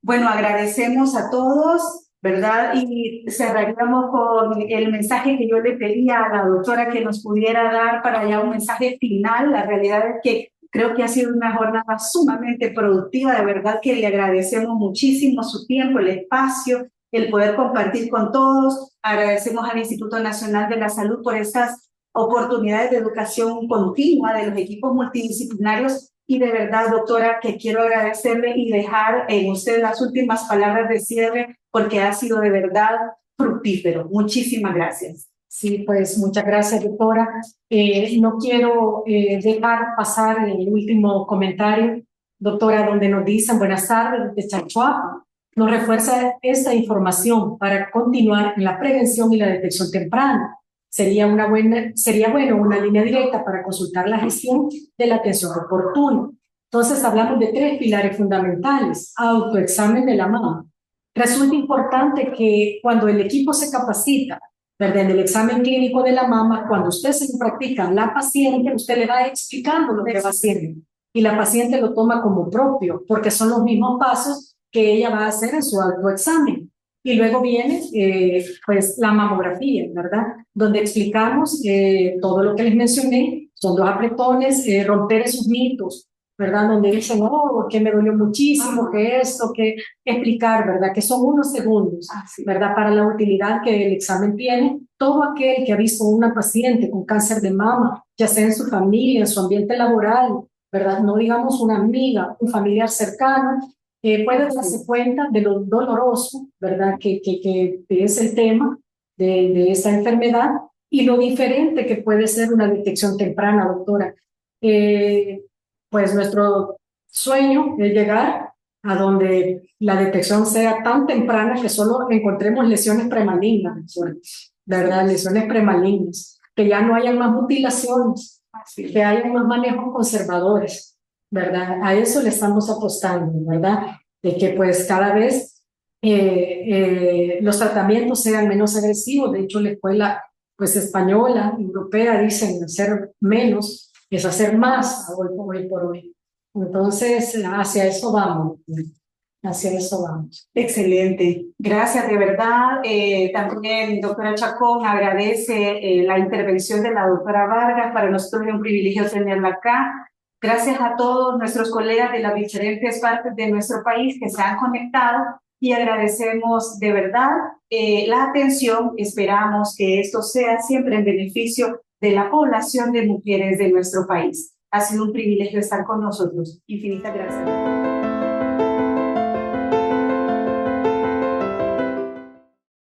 Bueno, agradecemos a todos, ¿verdad? Y cerraríamos con el mensaje que yo le pedía a la doctora que nos pudiera dar para ya un mensaje final. La realidad es que creo que ha sido una jornada sumamente productiva, de verdad que le agradecemos muchísimo su tiempo, el espacio, el poder compartir con todos. Agradecemos al Instituto Nacional de la Salud por estas oportunidades de educación continua de los equipos multidisciplinarios. Y de verdad, doctora, que quiero agradecerle y dejar en usted las últimas palabras de cierre, porque ha sido de verdad fructífero. Muchísimas gracias. Sí, pues muchas gracias, doctora. No quiero dejar pasar el último comentario, doctora, donde nos dicen buenas tardes desde Chalchuapa. Nos refuerza esta información para continuar en la prevención y la detección temprana. Sería bueno una línea directa para consultar la gestión de la atención oportuna. Entonces hablamos de 3 pilares fundamentales: autoexamen de la mama. Resulta importante que cuando el equipo se capacita, ¿verdad?, en el examen clínico de la mama, cuando usted se lo practica a la paciente, usted le va explicando lo que va haciendo y la paciente lo toma como propio, porque son los mismos pasos que ella va a hacer en su autoexamen. Y luego viene pues la mamografía, ¿verdad?, donde explicamos todo lo que les mencioné. Son 2 apretones, romper esos mitos, ¿verdad?, donde dicen, oh, que me dolió muchísimo, que esto, que explicar, ¿verdad?, que son unos segundos, ¿verdad?, para la utilidad que el examen tiene. Todo aquel que ha visto una paciente con cáncer de mama, ya sea en su familia, en su ambiente laboral, ¿verdad?, no digamos una amiga, un familiar cercano, puede darse cuenta de lo doloroso, ¿verdad?, que es el tema de esta enfermedad y lo diferente que puede ser una detección temprana, doctora. Pues nuestro sueño es llegar a donde la detección sea tan temprana que solo encontremos lesiones premalignas, ¿verdad?, lesiones premalignas, que ya no hayan más mutilaciones, que hayan más manejos conservadores, ¿verdad? A eso le estamos apostando, ¿verdad? De que pues cada vez los tratamientos sean menos agresivos. De hecho, la escuela pues española, europea, dicen hacer menos es hacer más hoy por hoy. Entonces, hacia eso vamos. Hacia eso vamos. Excelente. Gracias, de verdad. También, doctora Chacón, agradece la intervención de la doctora Vargas. Para nosotros es un privilegio tenerla acá. Gracias a todos nuestros colegas de las diferentes partes de nuestro país que se han conectado y agradecemos de verdad la atención. Esperamos que esto sea siempre en beneficio de la población de mujeres de nuestro país. Ha sido un privilegio estar con nosotros. Infinitas gracias.